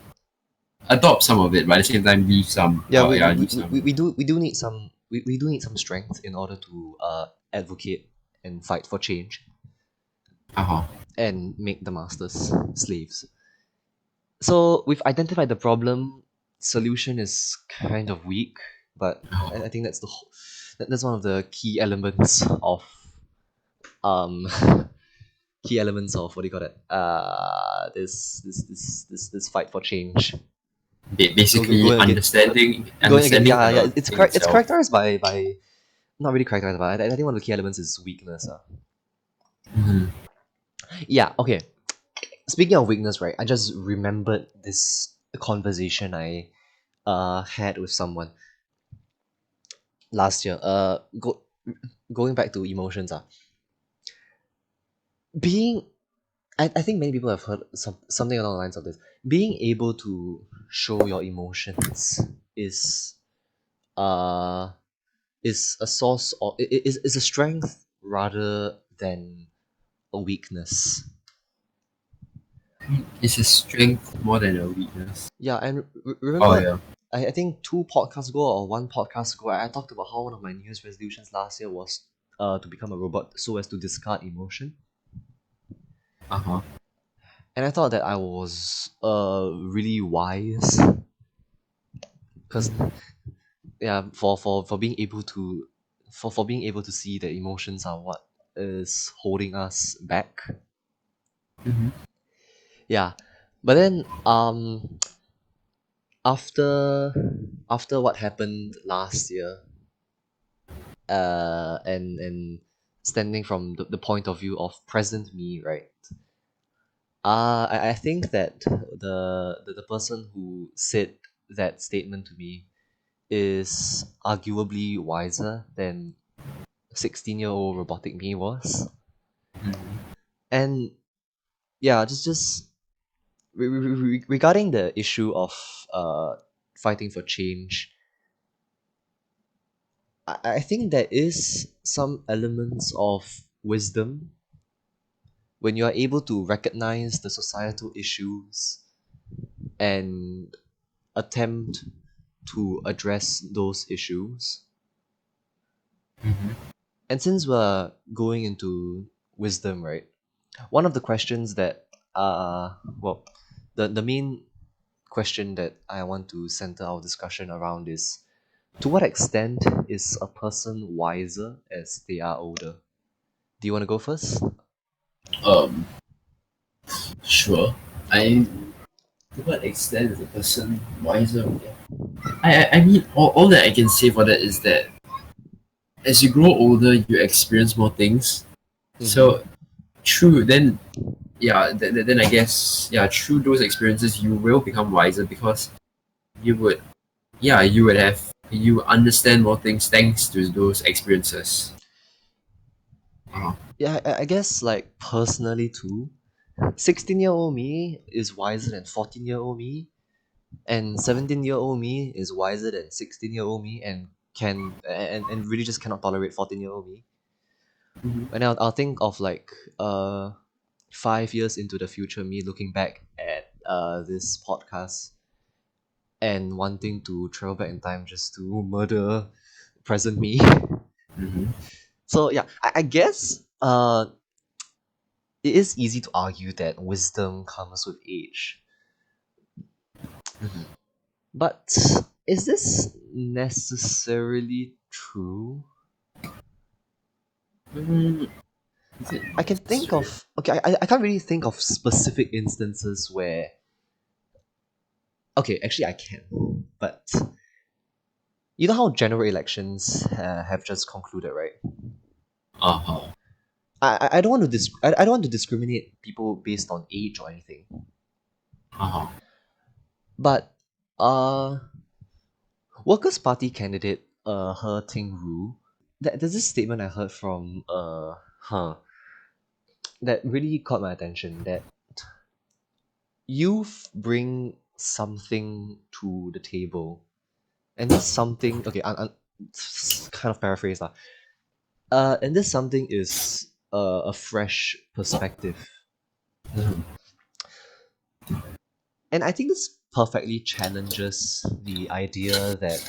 adopt some of it, but at the same time leave some yeah, leave some. we do need some we do need some strength in order to advocate and fight for change Uh-huh. and make the masters slaves. So we've identified the problem. Solution is kind of weak, but I think that's that's one of the key elements of um key elements of what do you call it? This fight for change. Basically Going again, going again. understanding Yeah, yeah. the thing It's itself. characterized by not really characterized, but I think one of the key elements is weakness. Mhm. Yeah. Okay. Speaking of weakness, right? I just remembered this conversation I had with someone last year. Going back to emotions. Being I think many people have heard something along the lines of this. Being able to show your emotions is uh is a source or is a strength rather than a weakness. It's a strength more than a weakness. Yeah, and Oh remember, yeah. I think two podcasts ago or one podcast ago, I talked about how one of my New Year's resolutions last year was to become a robot so as to discard emotion. Uh-huh. And I thought that I was really wise because yeah, for being able to for being able to see that emotions are what is holding us back. Mm-hmm. Yeah, but then after what happened last year, and standing from the point of view of present me, right? I think that the person who said that statement to me is arguably wiser than 16-year-old robotic me was. Mm-hmm. And yeah, just regarding the issue of fighting for change, I think there is some elements of wisdom when you are able to recognize the societal issues and attempt to address those issues. Mm-hmm. And since we're going into wisdom, right? One of the questions that well, the main question that I want to center our discussion around is, to what extent is a person wiser as they are older? Do you want to go first? Um, sure. I To what extent is a person wiser? I mean, all that I can say for that is that as you grow older, you experience more things. Mm-hmm. So true. Then then I guess through those experiences, you will become wiser because you would you understand more things thanks to those experiences. Uh, Yeah, I guess like personally too, 16-year-old me is wiser than 14-year-old me, and 17-year-old me is wiser than 16-year-old me, and really just cannot tolerate 14-year-old me. mhm, And I'll think of like 5 years into the future me looking back at this podcast and wanting to travel back in time just to murder present me. mhm, So yeah, I guess it is easy to argue that wisdom comes with age. mhm. But is this necessarily true? Mm, is it I can think necessary? of okay, I can't really think of specific instances where okay, actually I can. But you know how general elections have just concluded, right? Uh-huh. I don't want to I don't want to discriminate people based on age or anything. Uh-huh. But uh Workers' Party candidate He Ting Ru, there's this statement I heard from that really caught my attention that youth bring something to the table. And this something okay, kind of paraphrase lah. And this something is a fresh perspective. Mhm. And I think this perfectly challenges the idea that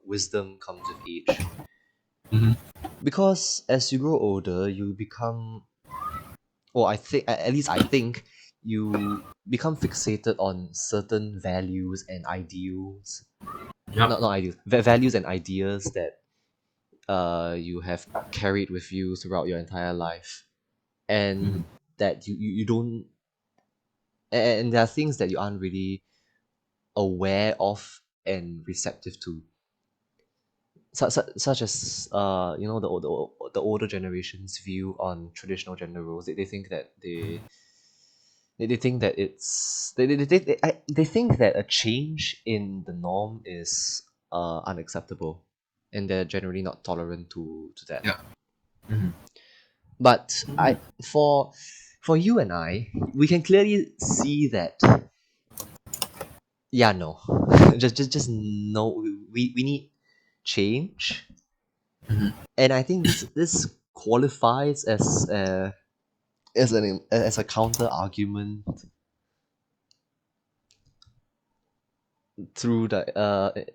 wisdom comes with age. Mhm. Because as you grow older, you become, or I think, at least I think, you become fixated on certain values and ideals. Yep. Not ideals, values and ideas that you have carried with you throughout your entire life, Mhm. and that you don't, and there are things that you aren't really aware of and receptive to. Such as the older generation's view on traditional gender roles. They think that they think that they think that a change in the norm is unacceptable, and they're generally not tolerant to that. Yeah. Mhm. But Mhm. I for you and I, we can clearly see that yeah, no, just no. We need change, Mhm. and I think this qualifies as a counter argument through the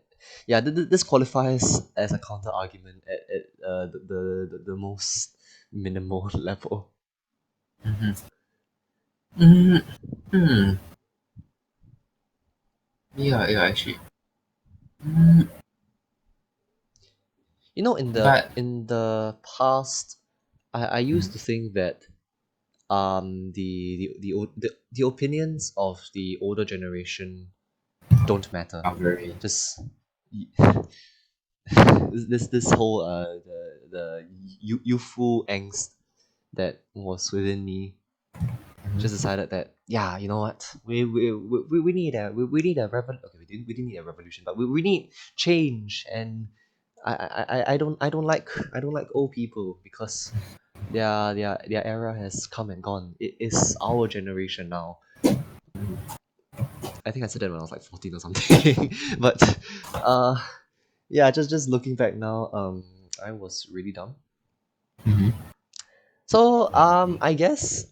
yeah, this qualifies as a counter argument at the most minimal level. Mhm. Mhm. Hmm. Yeah, yeah, actually. Mm, You know, in the but in the past, I used mm, to think that the opinions of the older generation don't matter. are very. Just this whole youthful angst that was within me just Mhm. decided that yeah, you know what, we need we need a okay, we didn't need a revolution, but we need change. And I don't like old people because their era has come and gone. It is our generation now. I think I said that when I was like 14 or something. But uh yeah, just looking back now, I was really dumb. Mhm. So I guess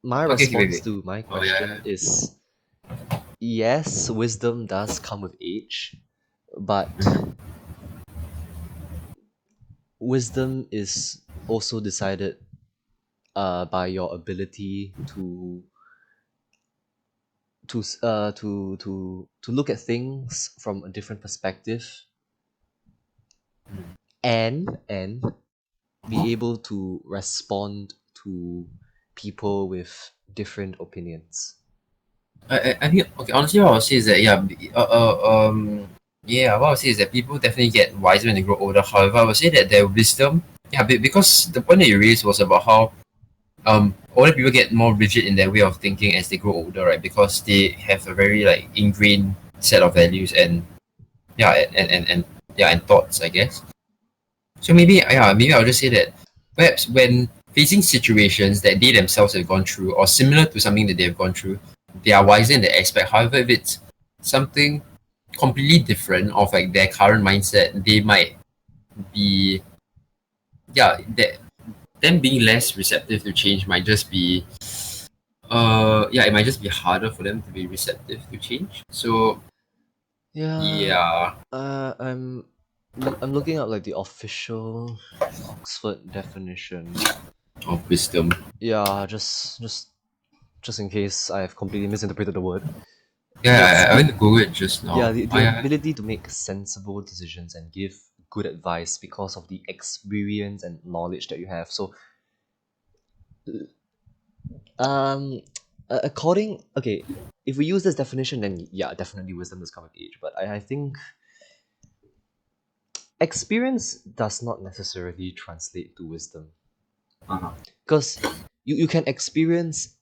my Okay, okay, wait, response wait. to my Oh yeah. question is yes, wisdom does come with age, but Mhm. wisdom is also decided by your ability to look at things from a different perspective, and be able to respond to people with different opinions. I think okay. Honestly, what I would say is that yeah, yeah. What I would say is that people definitely get wiser when they grow older. However, I would say that their wisdom, yeah, because the point that you raised was about how older people get more rigid in their way of thinking as they grow older, right? Because they have a very like ingrained set of values and yeah, and yeah, and thoughts, I guess. So maybe yeah, maybe I'll just say that perhaps when facing situations that they themselves have gone through or similar to something that they've gone through, they are wiser in that aspect. However, if it's something completely different of like their current mindset, they might be yeah, that them being less receptive to change might just be yeah, it might just be harder for them to be receptive to change. So Yeah, yeah, uh, I'm I'm looking up like the official Oxford definition. of wisdom. Yeah, just in case I have completely misinterpreted the word. Yeah, I the went to Google it just yeah, now. the ability to make sensible decisions and give good advice because of the experience and knowledge that you have. So, um, according, okay, if we use this definition, then yeah, definitely wisdom does come with age. But I think experience does not necessarily translate to wisdom Uh-huh. because you can experience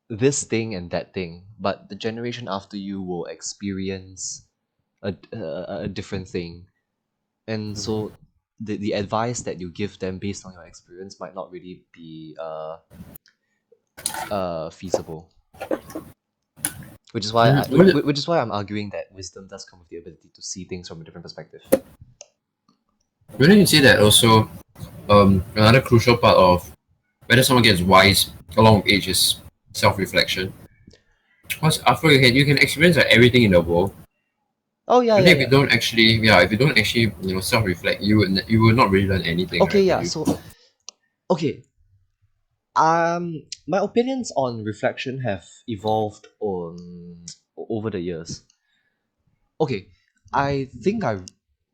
this thing and that thing, but the generation after you will experience a different thing. And so the advice that you give them based on your experience might not really be feasible. Which is why I'm arguing that wisdom does come with the ability to see things from a different perspective. Wouldn't you say that also another crucial part of whether someone gets wise along with age is self-reflection? Because after you can experience like everything in the world, Oh yeah, but yeah, then if you yeah. don't actually if you don't actually self-reflect, you will not really learn anything, Okay, right? Would yeah. you? So okay, my opinions on reflection have evolved on over the years. Okay, I think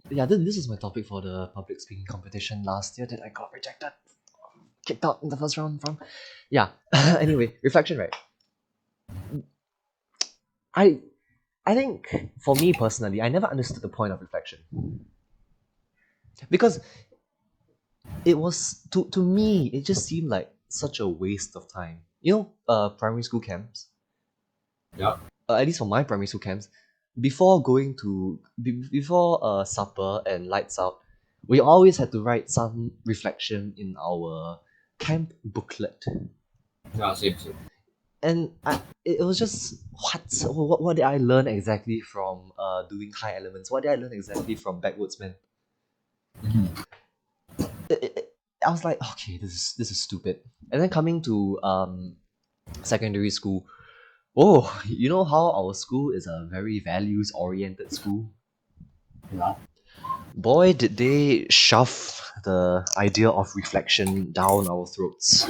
yeah, this is my topic for the public speaking competition last year that I got rejected, kicked out in the first round from. Yeah. Anyway, reflection, right? I I think for me personally, I never understood the point of reflection because it was to me it just seemed like such a waste of time. You know, primary school camps. Yeah. At least for my primary school camps, before going to before supper and lights out, we always had to write some reflection in our camp booklet. Yeah, same. And it was just what did I learn exactly from doing high elements? What did I learn exactly from backwoodsman? Mhm. I was like, okay, this is stupid. And then coming to secondary school, oh, you know how our school is a very values oriented school. Yeah. Boy, did they shove the idea of reflection down our throats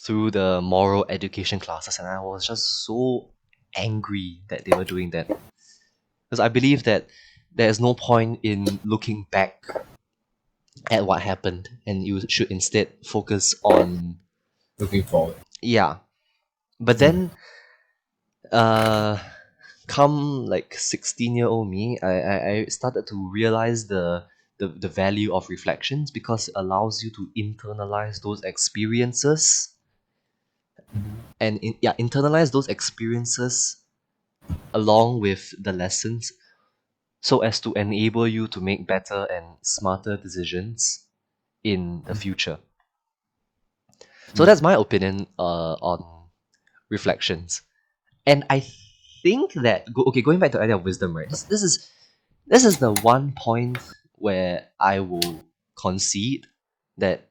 through the moral education classes, and I was just so angry that they were doing that. Because I believe that there is no point in looking back at what happened, and you should instead focus on Looking forward. yeah. But Mm. then, uh, come like 16-year-old me, I started to realize the value of reflections because it allows you to internalize those experiences and internalize those experiences along with the lessons so as to enable you to make better and smarter decisions in the future. So Mm. that's my opinion on reflections. And I think that going back to the idea of wisdom, right? This is the one point where I will concede that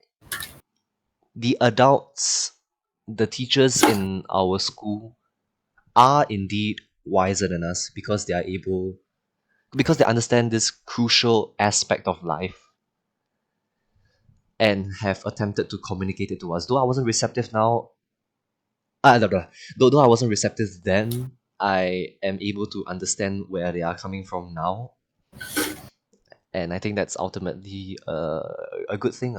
the adults, the teachers in our school, are indeed wiser than us because they understand this crucial aspect of life and have attempted to communicate it to us. Though I wasn't receptive now, no, no. Though I wasn't receptive then, I am able to understand where they are coming from now, and I think that's ultimately a good thing.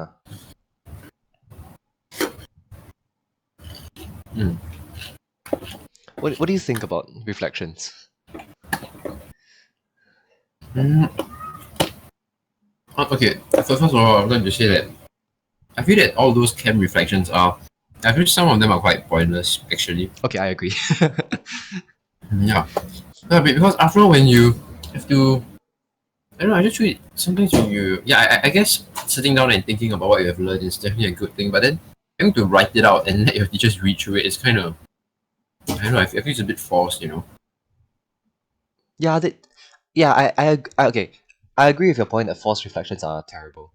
Mm. What do you think about reflections? Mm. Okay, first of all, I'm going to say that I feel that all those camp reflections are. I feel some of them are quite pointless, actually. Okay, I agree. Yeah. Yeah, because after all, when you have to, I don't know, I just feel sometimes when you, yeah, I guess sitting down and thinking about what you have learned is definitely a good thing, but then having to write it out and let your teachers read through it is kind of, I don't know, I feel it's a bit forced. Yeah, yeah, okay. I agree with your point that forced reflections are terrible.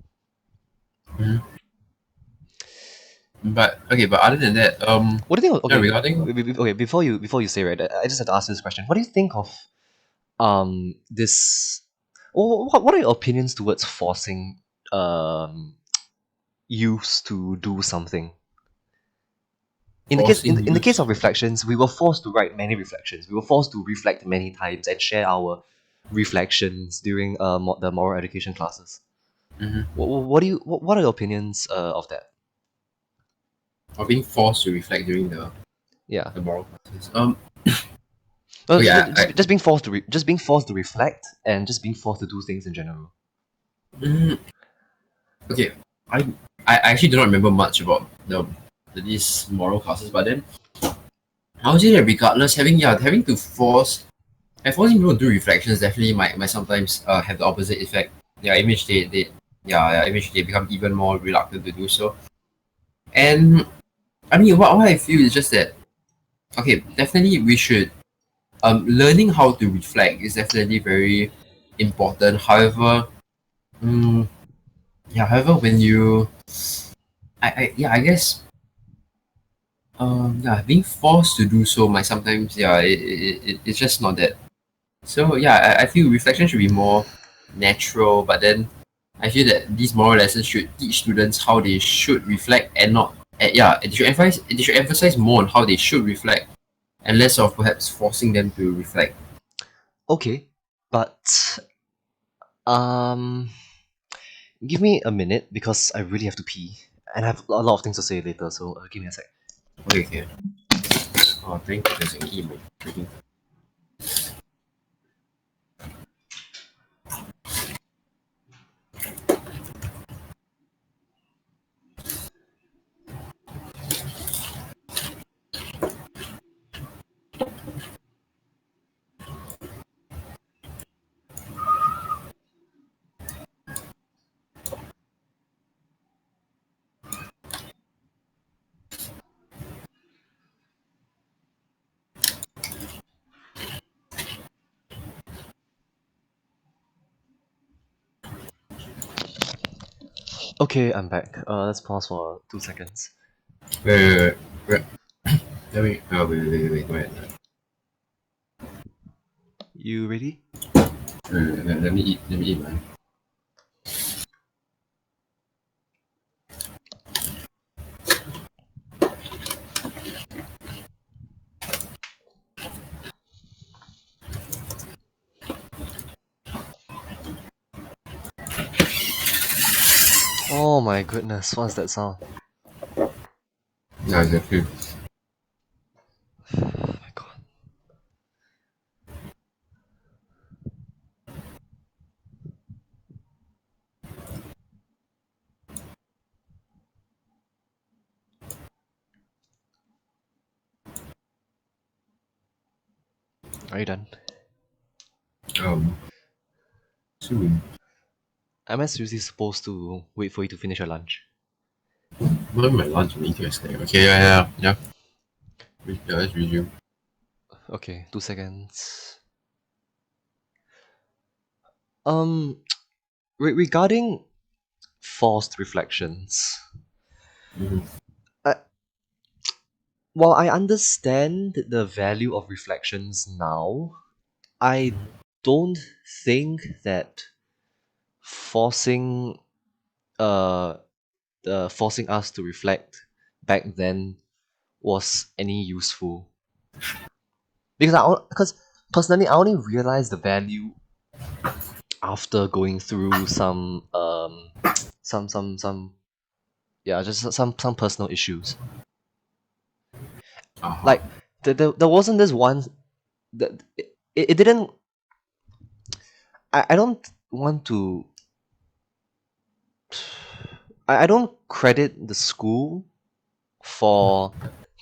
Mhm. But other than that, What do you think? yeah, Okay, regarding, okay. Before you say right, I just have to ask this question. What do you think of this? What are your opinions towards forcing youths to do something? forcing in the you case to, of reflections, we were forced to write many reflections. We were forced to reflect many times and share our reflections during the moral education classes. Mhm. What are your opinions of that? or being forced to reflect during Yeah. the moral classes. Well, Okay, just being forced to just being forced to reflect and just being forced to do things in general. mm, okay, I I actually do not remember much about these moral classes, but then I would say that regardless, having to forcing people to do reflections definitely might sometimes have the opposite effect. Their image their image they become even more reluctant to do so. And I mean, what I feel is just that okay, definitely we should learning how to reflect is definitely very important. However, mm, yeah, however, when you I guess yeah, being forced to do so might sometimes it's just not that. So yeah, I feel reflection should be more natural, but then I feel that these moral lessons should teach students how they should reflect and not yeah, they should emphasize more on how they should reflect and less of perhaps forcing them to reflect. Okay, but um, give me a minute because I really have to pee and I have a lot of things to say later. So give me a sec. Okay, okay. Oh, thank you. There's an email. Freaking- Okay, I'm back. Let's pause for 2 seconds. Wait, wait, wait. Let me. Oh, wait. Go ahead. You ready? Let me eat. Let me eat, man. Oh my goodness, what's that sound? Yeah, exactly. Oh my god. Are you done? Um, soon. Am I seriously supposed to wait for you to finish your lunch? Not my lunch. I'm eating a snack. Okay, yeah. Yeah, let's resume. Okay, 2 seconds. Um, regarding forced reflections, Mhm. I, while I understand the value of reflections now, I don't think that forcing uh forcing us to reflect back then was any useful because because personally I only realized the value after going through some yeah just some personal issues Uh-huh. like there wasn't this one that it didn't I don't want to I don't credit the school for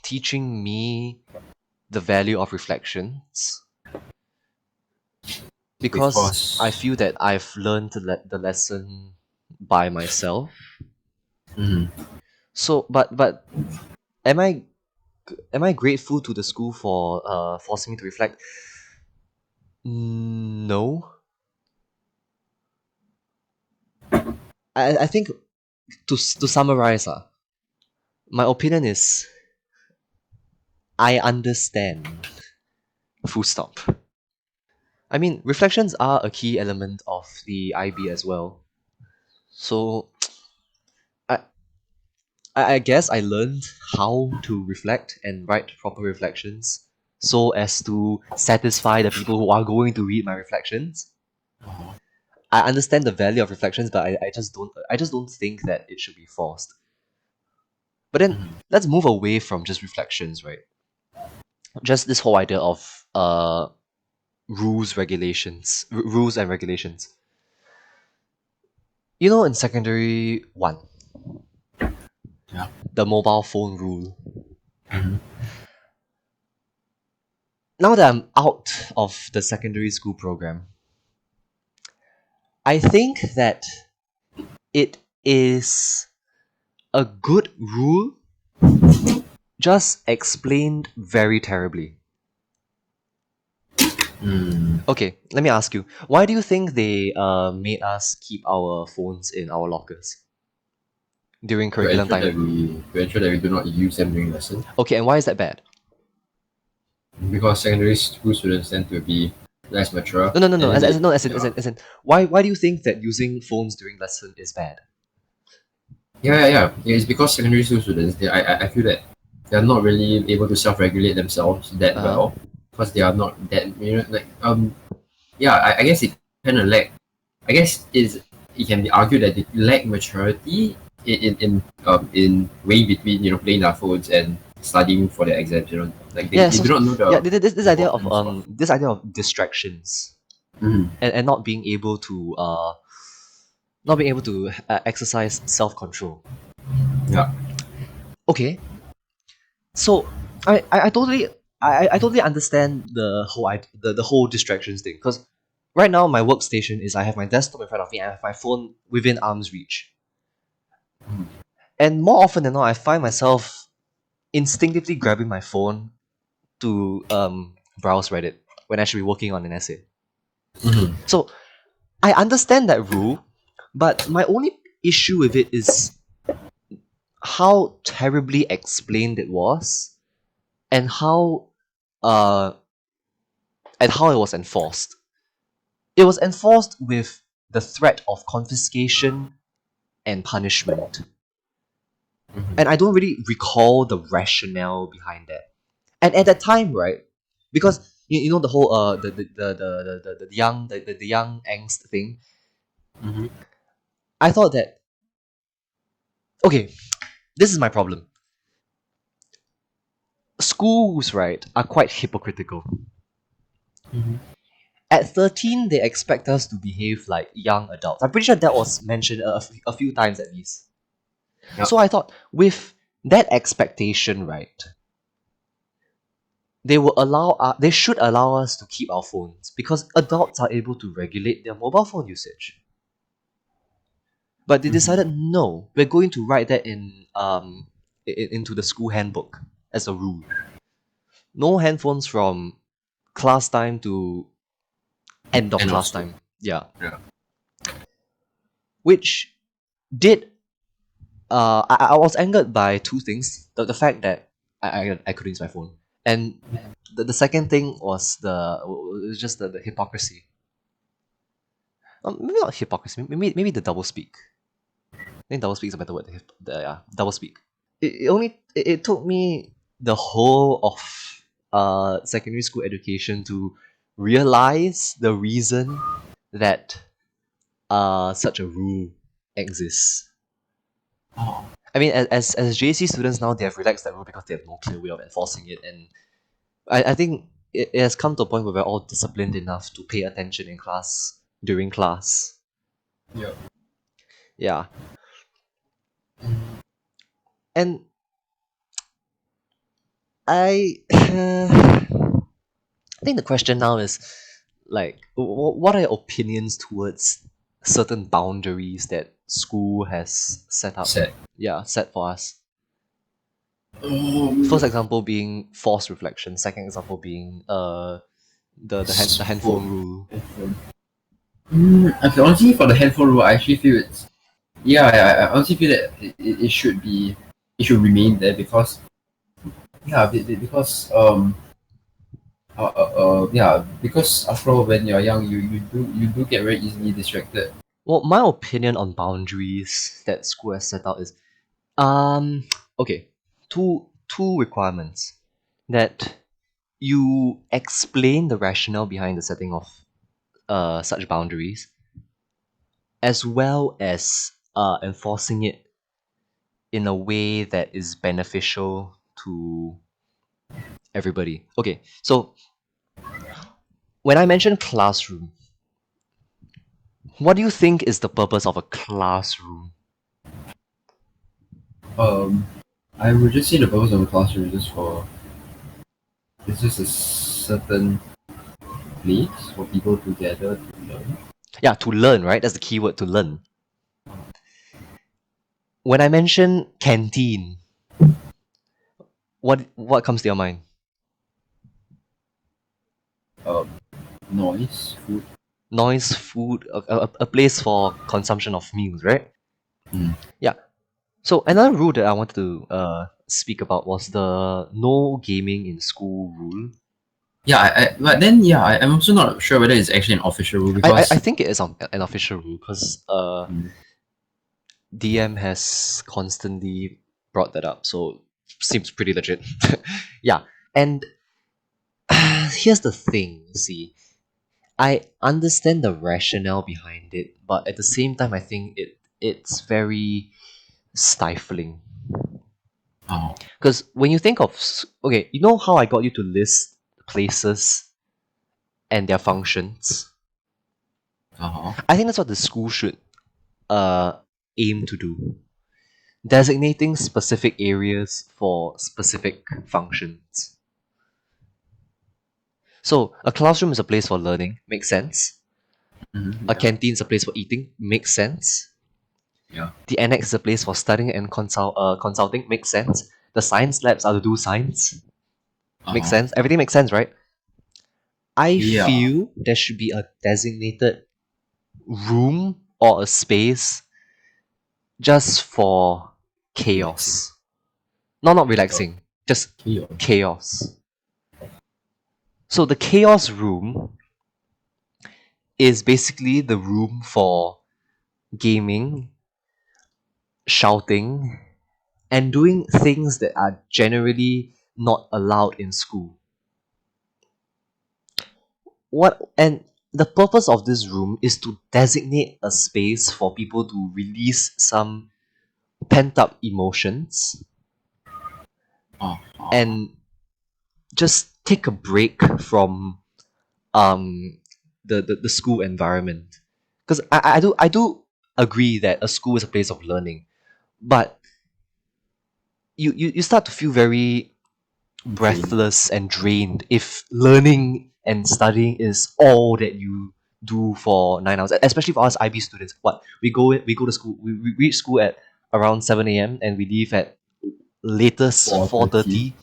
teaching me the value of reflections because I Because. feel that I've learned the lesson by myself. Mhm. So, but am I grateful to the school for forcing me to reflect? No. I think to summarize, my opinion is I understand. Full stop. I mean, reflections are a key element of the IB as well. So I guess I learned how to reflect and write proper reflections so as to satisfy the people who are going to read my reflections. Uh-huh. I understand the value of reflections, but I just don't think that it should be forced. But then Mhm. let's move away from just reflections, right? Just this whole idea of rules and regulations. You know, in secondary one, Yeah. the mobile phone rule. Mhm. Now that I'm out of the secondary school program, I think that it is a good rule, just explained very terribly. Mm. Okay, let me ask you, why do you think they made us keep our phones in our lockers during To curriculum ensure time? that we do not use them during lesson, Okay, and why is that bad? because secondary school students tend to be less mature, No, no, no, no. and then As, they as, no, as in, as yeah in, as in, why do you think that using phones during lesson is bad? yeah. It's because secondary school students, I feel that they're not really able to self-regulate themselves that Uh huh. well, because they are not that, yeah, I guess it kind of lack. I guess it can be argued that they lack maturity in weighing between playing their phones and studying for their exams. Like Yeah. they So do not know yeah, the this idea of importance of. distractions Mhm. and not being able to exercise self control. Yeah. Okay, so I totally understand the whole distractions thing, because right now my workstation is I have my desktop in front of me, I have my phone within arm's reach, Mhm. and more often than not I find myself instinctively grabbing my phone to browse Reddit when I should be working on an essay. Mhm. So I understand that rule, but my only issue with it is how terribly explained it was, and uh how it was enforced. It was enforced with the threat of confiscation and punishment. Mhm. And I don't really recall the rationale behind that. And at that time, right? Because you know the whole the young angst thing. Mhm. I thought that, okay, this is my problem. Schools, right, are quite hypocritical. Mhm. At 13, they expect us to behave like young adults. I'm pretty sure that was mentioned a few times at least. Yep. So I thought, with that expectation, right, they should allow us to keep our phones because adults are able to regulate their mobile phone usage. But they Mhm. decided, no, we're going to write that into the school handbook as a rule. No handphones from class time to end of End of class school. time. Yeah, Yeah. which did I was angered by two things. The fact that I couldn't use my phone, and the second thing was it was just the hypocrisy. Maybe not hypocrisy. Maybe the double speak. I think double speak is a better word. Yeah, double speak. It took me the whole of secondary school education to realize the reason that such a rule exists. Oh. I mean, as JC students now, they have relaxed that rule because they have no clear way of enforcing it, and I think it has come to a point where we're all disciplined enough to pay attention in class during class. Yeah. Yeah, Mhm. and I I think the question now is, like, what are your opinions towards certain boundaries that school has set up? Sad. Yeah, set for us. Um. First example being forced reflection. Second example being the For handphone rule. handphone. Okay, honestly, for the handphone rule, I actually feel it's yeah. I honestly feel that it should be it should remain there because because yeah, because after all, when you're young, you do get very easily distracted. Well, my opinion on boundaries that school has set out is, Okay. Two requirements. That you explain the rationale behind the setting of such boundaries, as well as enforcing it in a way that is beneficial to everybody. Okay, so when I mention classroom, what do you think is the purpose of a classroom? I would just see the purpose of a classroom just for it's just a certain place for people to gather to learn. Yeah, to learn, right? That's the key word, to learn. When I mention canteen, what comes to your mind? Um, Noise, food. Noise, food, a place for consumption of meals, right? Mm. Yeah. So another rule that I wanted to speak about was the no gaming in school rule. Yeah, but then I'm also not sure whether it's actually an official rule I because think it is an official rule because mm, DM has constantly brought that up, so seems pretty legit. Yeah, and here's the thing. See, I understand the rationale behind it, but at the same time, I think it's very stifling. oh, Because when you think of okay, you know how I got you to list places and their functions. uh-huh. I think that's what the school should uh aim to do. Designating specific areas for specific functions. So a classroom is a place for learning, makes sense. A Yeah, canteen is a place for eating, makes sense. yeah, The annex is a place for studying and consulting, makes sense. The science labs are to do science, makes uh-huh. sense. Everything makes sense, right? I Yeah, feel there should be a designated room or a space just for relaxing. chaos. No, not Oh, relaxing, just chaos. chaos. So the chaos room is basically the room for gaming, shouting, and doing things that are generally not allowed in school. What and the purpose of this room is to designate a space for people to release some pent up emotions Uh-huh. and just take a break from um the school environment. Because I do agree that a school is a place of learning, but you start to feel very Drain. breathless and drained if learning and studying is all that you do for 9 hours, especially for us IB students. What we go to school, we reach school at around 7 a.m. and we leave at latest 4:30. 4:30.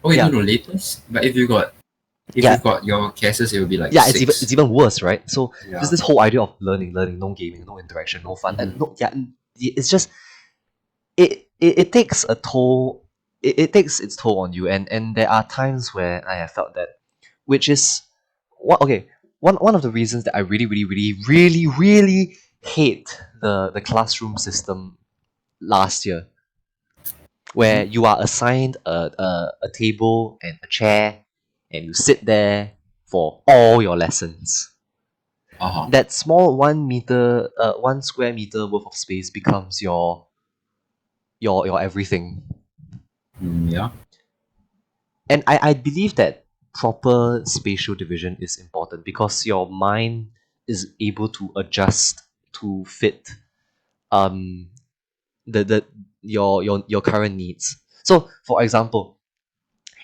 Okay, no, Yeah, no, latest. But if yeah, you've got your classes, it will be like yeah. It's 6. even worse, right? So just Yeah. this whole idea of learning, no gaming, no interaction, no fun, and Mm-hmm. no yeah, it's just it takes a toll. It takes its toll on you, and there are times where I have felt that, which is what okay. One of the reasons that I really hate the classroom system last year, where Mm-hmm. you are assigned a table and a chair, and you sit there for all your lessons. Uh-huh. That small 1 meter, 1 square meter worth of space becomes your everything. Yeah. And I believe that proper spatial division is important because your mind is able to adjust to fit um the your current needs. So for example,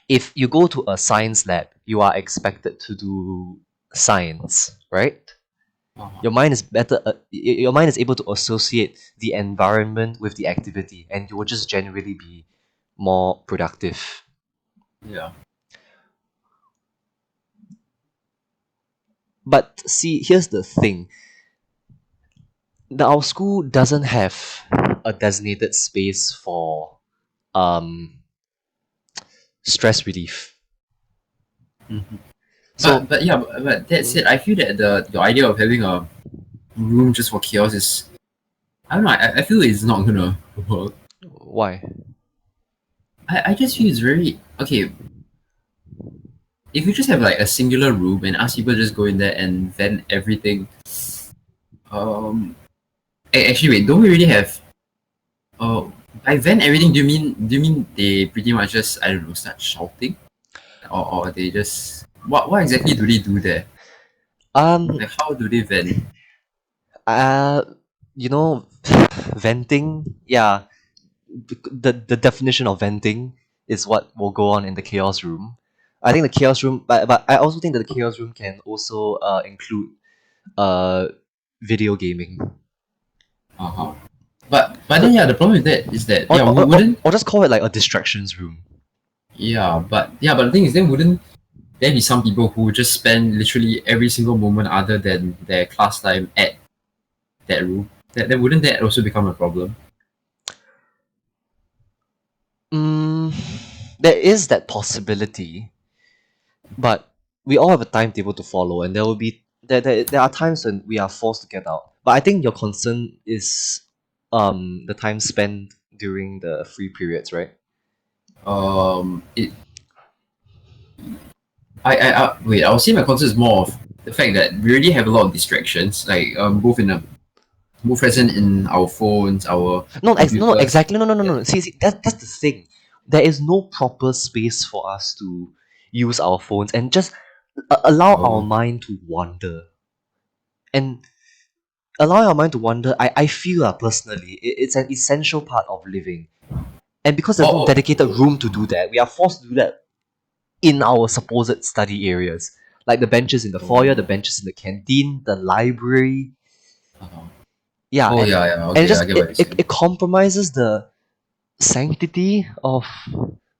if you go to a science lab, you are expected to do science, right? Uh-huh. Your mind is able to associate the environment with the activity, and you will just generally be more productive. Yeah. But see, here's the thing. Our school doesn't have a designated space for um stress relief. Mm-hmm. So But that mm, said, I feel that the idea of having a room just for chaos is I don't know. I feel it's not gonna work. Why? I just feel it's very okay. If you just have like a singular room and ask people to just go in there and vent everything, um, actually wait, don't we really have? Oh, by vent everything, do you mean they pretty much just, I don't know, start shouting, or they just what exactly do they do there? Um, Like how do they vent? uh, you know, venting. Yeah, the definition of venting is what will go on in the chaos room. I think the chaos room, but I also think that the chaos room can also include uh video gaming. Uh huh. But then yeah, the problem with that is that Or, yeah, or, or, wouldn't or just call it like a distractions room. but the thing is then wouldn't there be some people who just spend literally every single moment other than their class time at that room? Then wouldn't that also become a problem? Mm, there is that possibility, but we all have a timetable to follow, and there are times when we are forced to get out. But I think your concern is the time spent during the free periods, right? It I wait. I would say my concern is more of the fact that we already have a lot of distractions, like both present in our phones, our No, computers. exactly. Yeah. No. See, that's the thing. There is no proper space for us to use our phones and just allow our Oh. mind to wander. And allowing our mind to wander, I feel personally, it's an essential part of living. And because there's no Oh. dedicated room to do that, we are forced to do that in our supposed study areas. Like the benches in the foyer, the Oh. benches in the canteen, the library. Uh-huh. Yeah, Oh yeah, yeah. and it Okay, I just get what you're saying. it compromises the sanctity of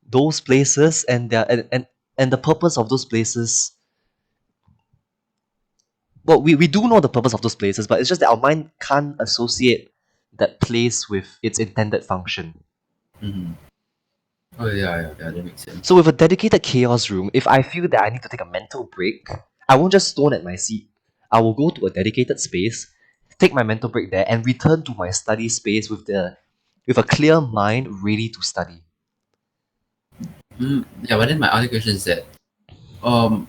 those places and their and the purpose of those places. Well, we do know the purpose of those places, but it's just that our mind can't associate that place with its intended function. Mm-hmm. Oh yeah. That makes sense. So with a dedicated chaos room, if I feel that I need to take a mental break, I won't just stone at my seat. I will go to a dedicated space, take my mental break there, and return to my study space with a clear mind ready to study. Yeah, but then my other question is that um,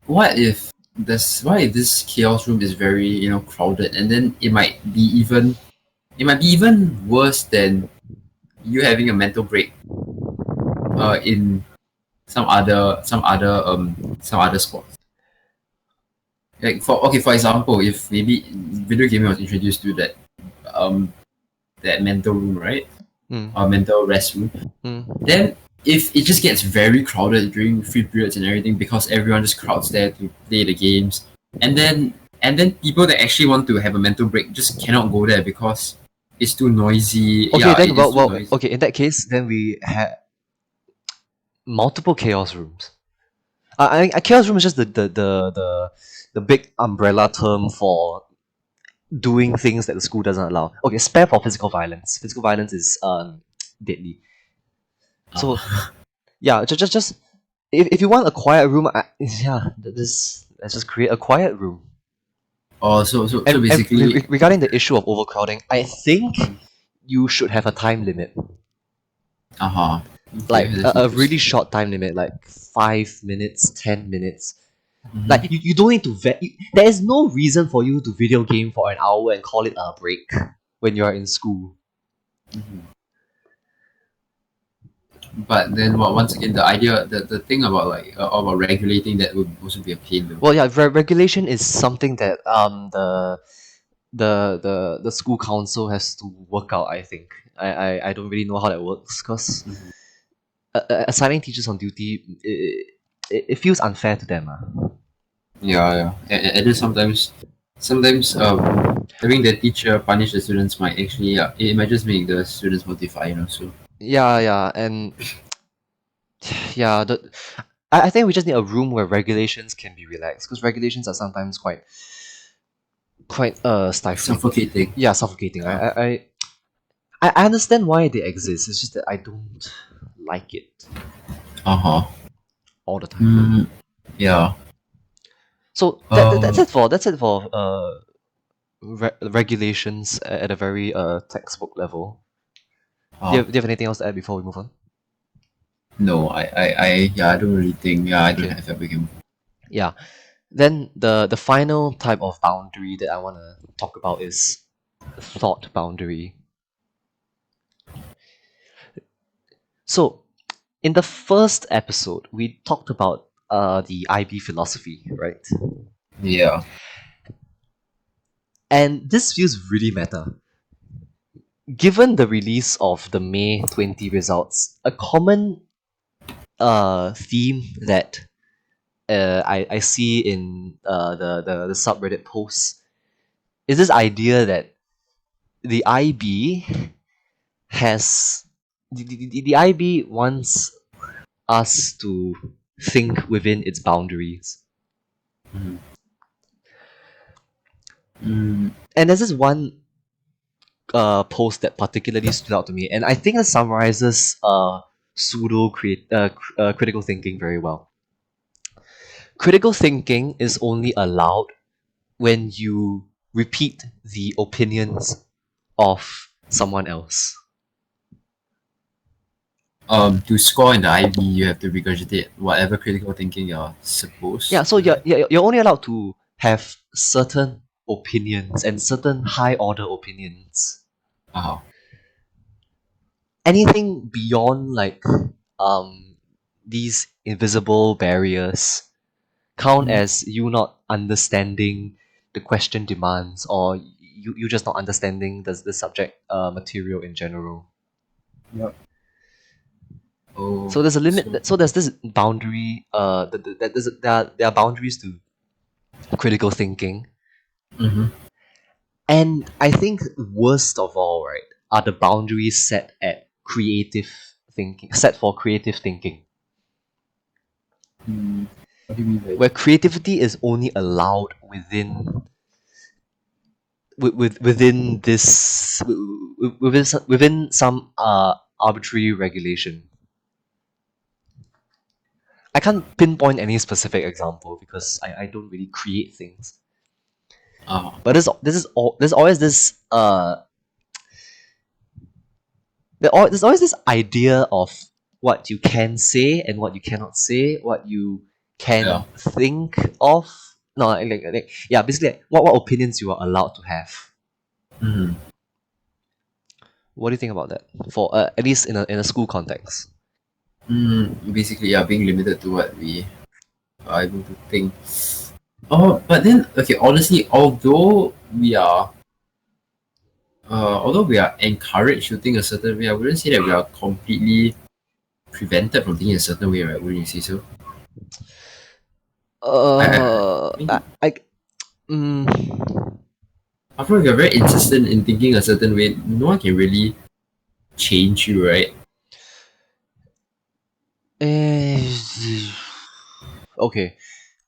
what if this chaos room is very crowded, and then it might be even worse than you having a mental break in some other sports. Like for example, if maybe video gaming was introduced to um that mental room, right? Mm, Or mental rest room, mm. then if it just gets very crowded during free periods and everything because everyone just crowds there to play the games, and then people that actually want to have a mental break just cannot go there because it's too noisy. Okay, Yeah, then it's too noisy. okay. In that case, then we have multiple chaos rooms. A chaos room is just the big umbrella term for doing things that the school doesn't allow. Okay, spare for physical violence. Physical violence is deadly. So Uh, yeah, just if you want a quiet room, yeah, this let's just create a quiet room. oh, so And basically, regarding the issue of overcrowding, I think you should have a time limit, uh huh. Okay, like that's a really interesting. short time limit, like 5 minutes, 10 minutes. Like Hmm. you don't need to there is no reason for you to video game for an hour and call it a break when you are in school. Hmm. But then, once again, the thing about about regulating that would also be a pain though. Well, yeah, regulation is something that the school council has to work out. I think I don't really know how that works because Mhm. assigning teachers on duty it feels unfair to them. Yeah. And then sometimes having the teacher punish the students might actually it might just make the students motivate, so. Yeah, and yeah, I think we just need a room where regulations can be relaxed because regulations are sometimes quite stifling. Suffocating. Yeah, suffocating. Yeah. I understand why they exist. It's just that I don't like it Uh-huh. all the time. Mm, yeah. So Um that's it for regulations at a very textbook level. Do you have anything else to add before we move on? No, I don't really think. Yeah, I don't Okay. have that. We can. Yeah. Then the final type of boundary that I want to talk about is thought boundary. So, in the first episode, we talked about the IB philosophy, right? Yeah. And this feels really meta. Given the release of the May 20 results, a common theme that I see in the subreddit posts is this idea that the IB has the IB wants us to think within its boundaries. Mm. Mm, And there's this one post that particularly stood out to me, and I think it summarizes critical thinking very well. Critical thinking is only allowed when you repeat the opinions of someone else. to score in the IB, you have to regurgitate whatever critical thinking you're supposed Yeah, so to have. you're only allowed to have certain opinions and certain high order opinions. Oh, Anything beyond like um these invisible barriers count mm, as you not understanding the question demands, or you just not understanding the subject material in general. yep. Oh, So there's a limit. so. So there's this boundary. There are boundaries to critical thinking, Mm-hmm. and I think worst of all, right, are the boundaries set for creative thinking, Mm, what do you mean by where that? creativity is only allowed within this within some arbitrary regulation. I can't pinpoint any specific example because I don't really create things. Oh, But there's always this there's always this idea of what you can say and what you cannot say, what you yeah. can think of. No, yeah, basically like, what opinions you are allowed to have. Mm-hmm. What do you think about that? For at least in a school context. Basically, yeah, being limited to what we are able to think. Oh, but then, okay, honestly, although we are encouraged to think a certain way, I wouldn't say that we are completely prevented from thinking a certain way, right? Wouldn't you say so? I I, mean, I mm, after all, if you're very insistent in thinking a certain way, no one can really change you, right? eh, okay.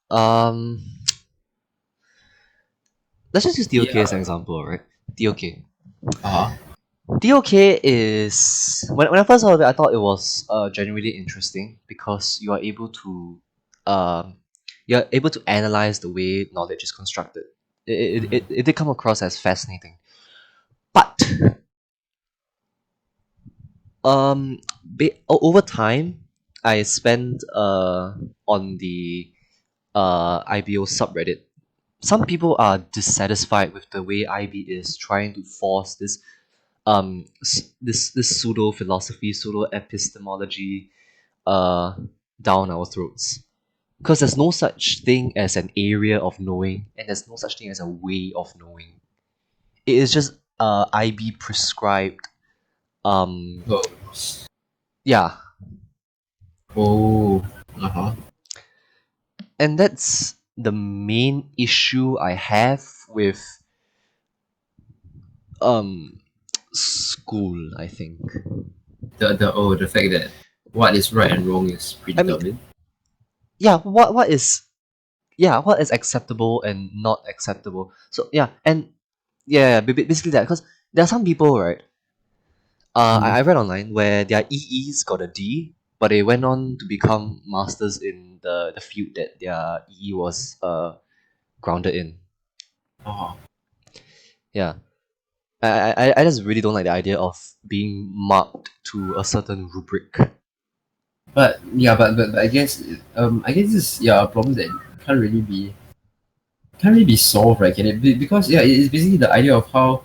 Um, let's just use DOK as an Yeah. example, right? DOK. Uh-huh. DOK is when I first heard of it, I thought it was genuinely interesting because um you're able to analyze the way knowledge is constructed. It did come across as fascinating, but over time, I spent on the IBO subreddit. Some people are dissatisfied with the way IB is trying to force this pseudo philosophy, pseudo epistemology down our throats. Because there's no such thing as an area of knowing, and there's no such thing as a way of knowing. It is just IB prescribed. Oh. Yeah, Oh. Uh-huh. and that's the main issue I have with um school, I think. The fact that what is right and wrong is I mean, predetermined. yeah, what is acceptable and not acceptable. So yeah, and yeah, basically that, because there are some people, right? Mm. I read online where their EEs got a D, but they went on to become masters in the field that their EE was grounded in. Oh. Yeah, I just really don't like the idea of being marked to a certain rubric. But yeah, but I guess this is a problem that can't really be solved, right? Can it? Because yeah, it's basically the idea of how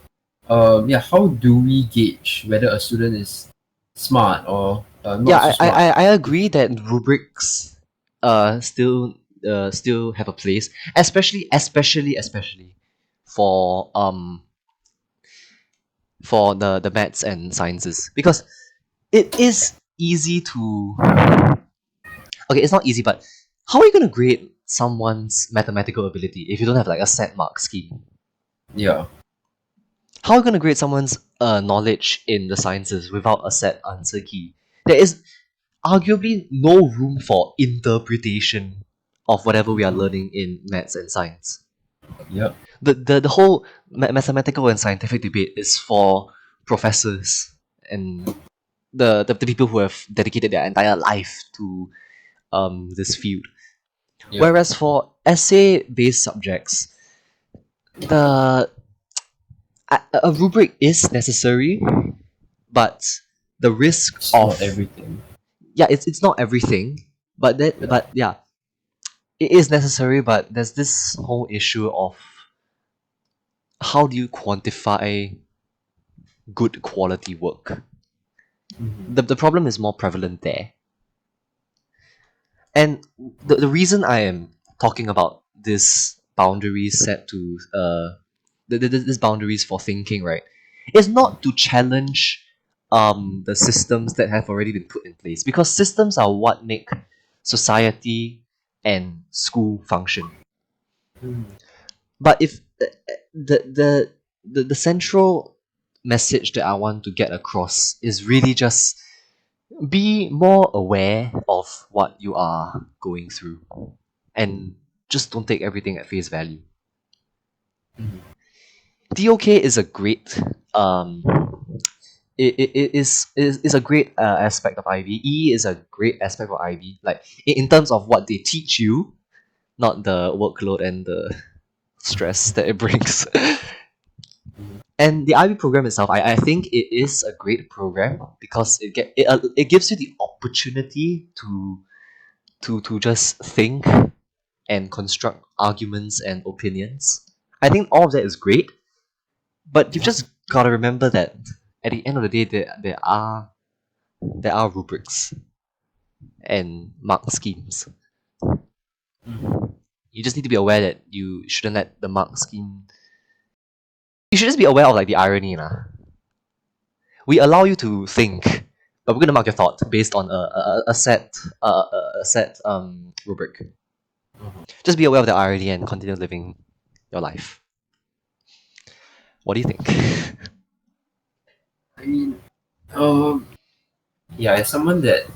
how do we gauge whether a student is smart or not so Yeah, smart? I agree that rubrics still have a place, especially for the maths and sciences, because it is easy to, okay, it's not easy, but how are you going to grade someone's mathematical ability if you don't have like a set mark scheme? Yeah. How are you going to grade someone's knowledge in the sciences without a set answer key? There is arguably no room for interpretation of whatever we are Mhm. learning in maths and science. Yep. The whole mathematical and scientific debate is for professors and the people who have dedicated their entire life to this field. Yep. Whereas for essay based subjects, the a rubric is necessary, but the risk It's of, not everything. yeah, it's not everything, Yeah. but yeah, it is necessary, but there's this whole issue of how do you quantify good quality work? Mhm. The problem is more prevalent there. And the reason I am talking about this boundaries set to this boundaries for thinking, right, is not to challenge the systems that have already been put in place, because systems are what make society and school function. Mhm. But if the central message that I want to get across is really just be more aware of what you are going through, and just don't take everything at face value. Mhm. DOK is a great is a great aspect of IB. E is a great aspect of IB, like in terms of what they teach you, not the workload and the stress that it brings. Mhm. And the IB program itself, I think it is a great program because it gives you the opportunity to just think and construct arguments and opinions. I think all of that is great, but you've just gotta remember that at the end of the day, there are rubrics and mark schemes. Mhm. You just need to be aware that you shouldn't let the mark scheme. You should just be aware of like the irony, lah. We allow you to think, but we're gonna mark your thought based on a set rubric. Uh-huh. Just be aware of the irony and continue living your life. What do you think? I mean, um, yeah, as someone that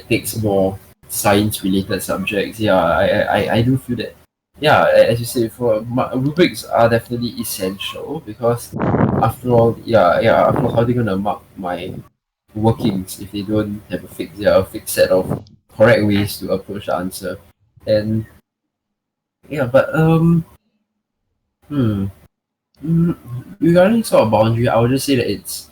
takes more science related subjects, I do feel that, as you say before, rubrics are definitely essential because after all, how are they gonna mark my workings if they don't have a fixed set of correct ways to approach the answer? And yeah, but hmm, mm, regarding sort of boundary, I would just say that it's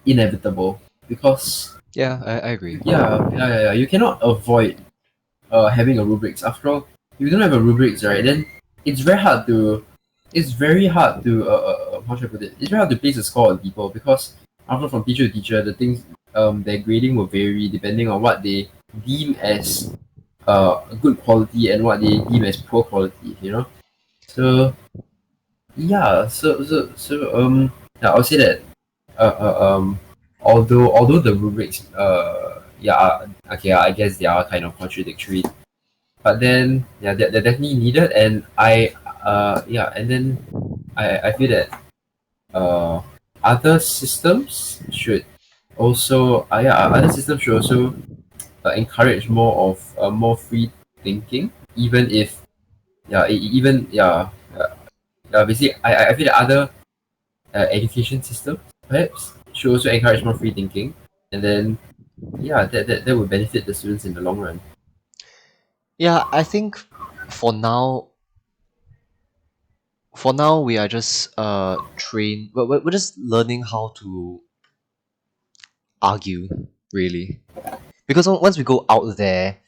inevitable because Yeah, I agree. you cannot avoid having a rubrics. After all, if you don't have a rubrics, right, then it's very hard to how should I put it? It's very hard to place a score on people because after from teacher to teacher, the things their grading will vary depending on what they deem as good quality and what they deem as poor quality. You know, so I would say that uh, uh, um although the rubrics okay, I guess they are kind of contradictory, but then they're definitely needed, and and then I feel that uh other systems should also other systems should also encourage more free thinking, even if even basically I feel that other education systems perhaps should also encourage more free thinking, and then that would benefit the students in the long run. Yeah, I think for now, for now we are just trained. We're just learning how to argue, really, because once we go out there,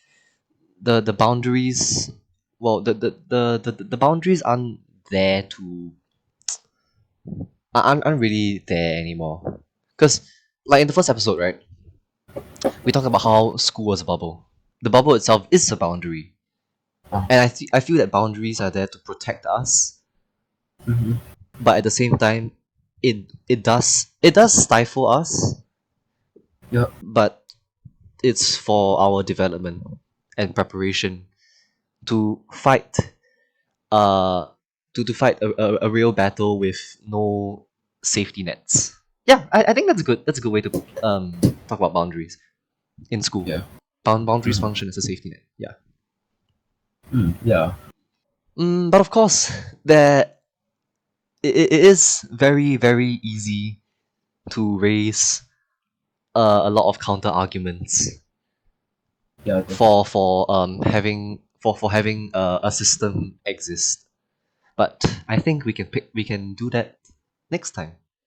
the boundaries, well, the boundaries aren't there to aren't really there anymore. Because like in the first episode, right, we talked about how school was a bubble. The bubble itself is a boundary, Oh. and I feel that boundaries are there to protect us, Mm-hmm. but at the same time, it does stifle us, Yep. but it's for our development and preparation to fight uh to fight a real battle with no safety nets. Yeah, I think that's good. That's a good way to talk about boundaries in school. Yeah. Boundaries Mhm. function as a safety net. Yeah. Yeah. But of course, there it is very very easy to raise a lot of counter arguments Yeah. for having a system exist. But I think we can do that next time.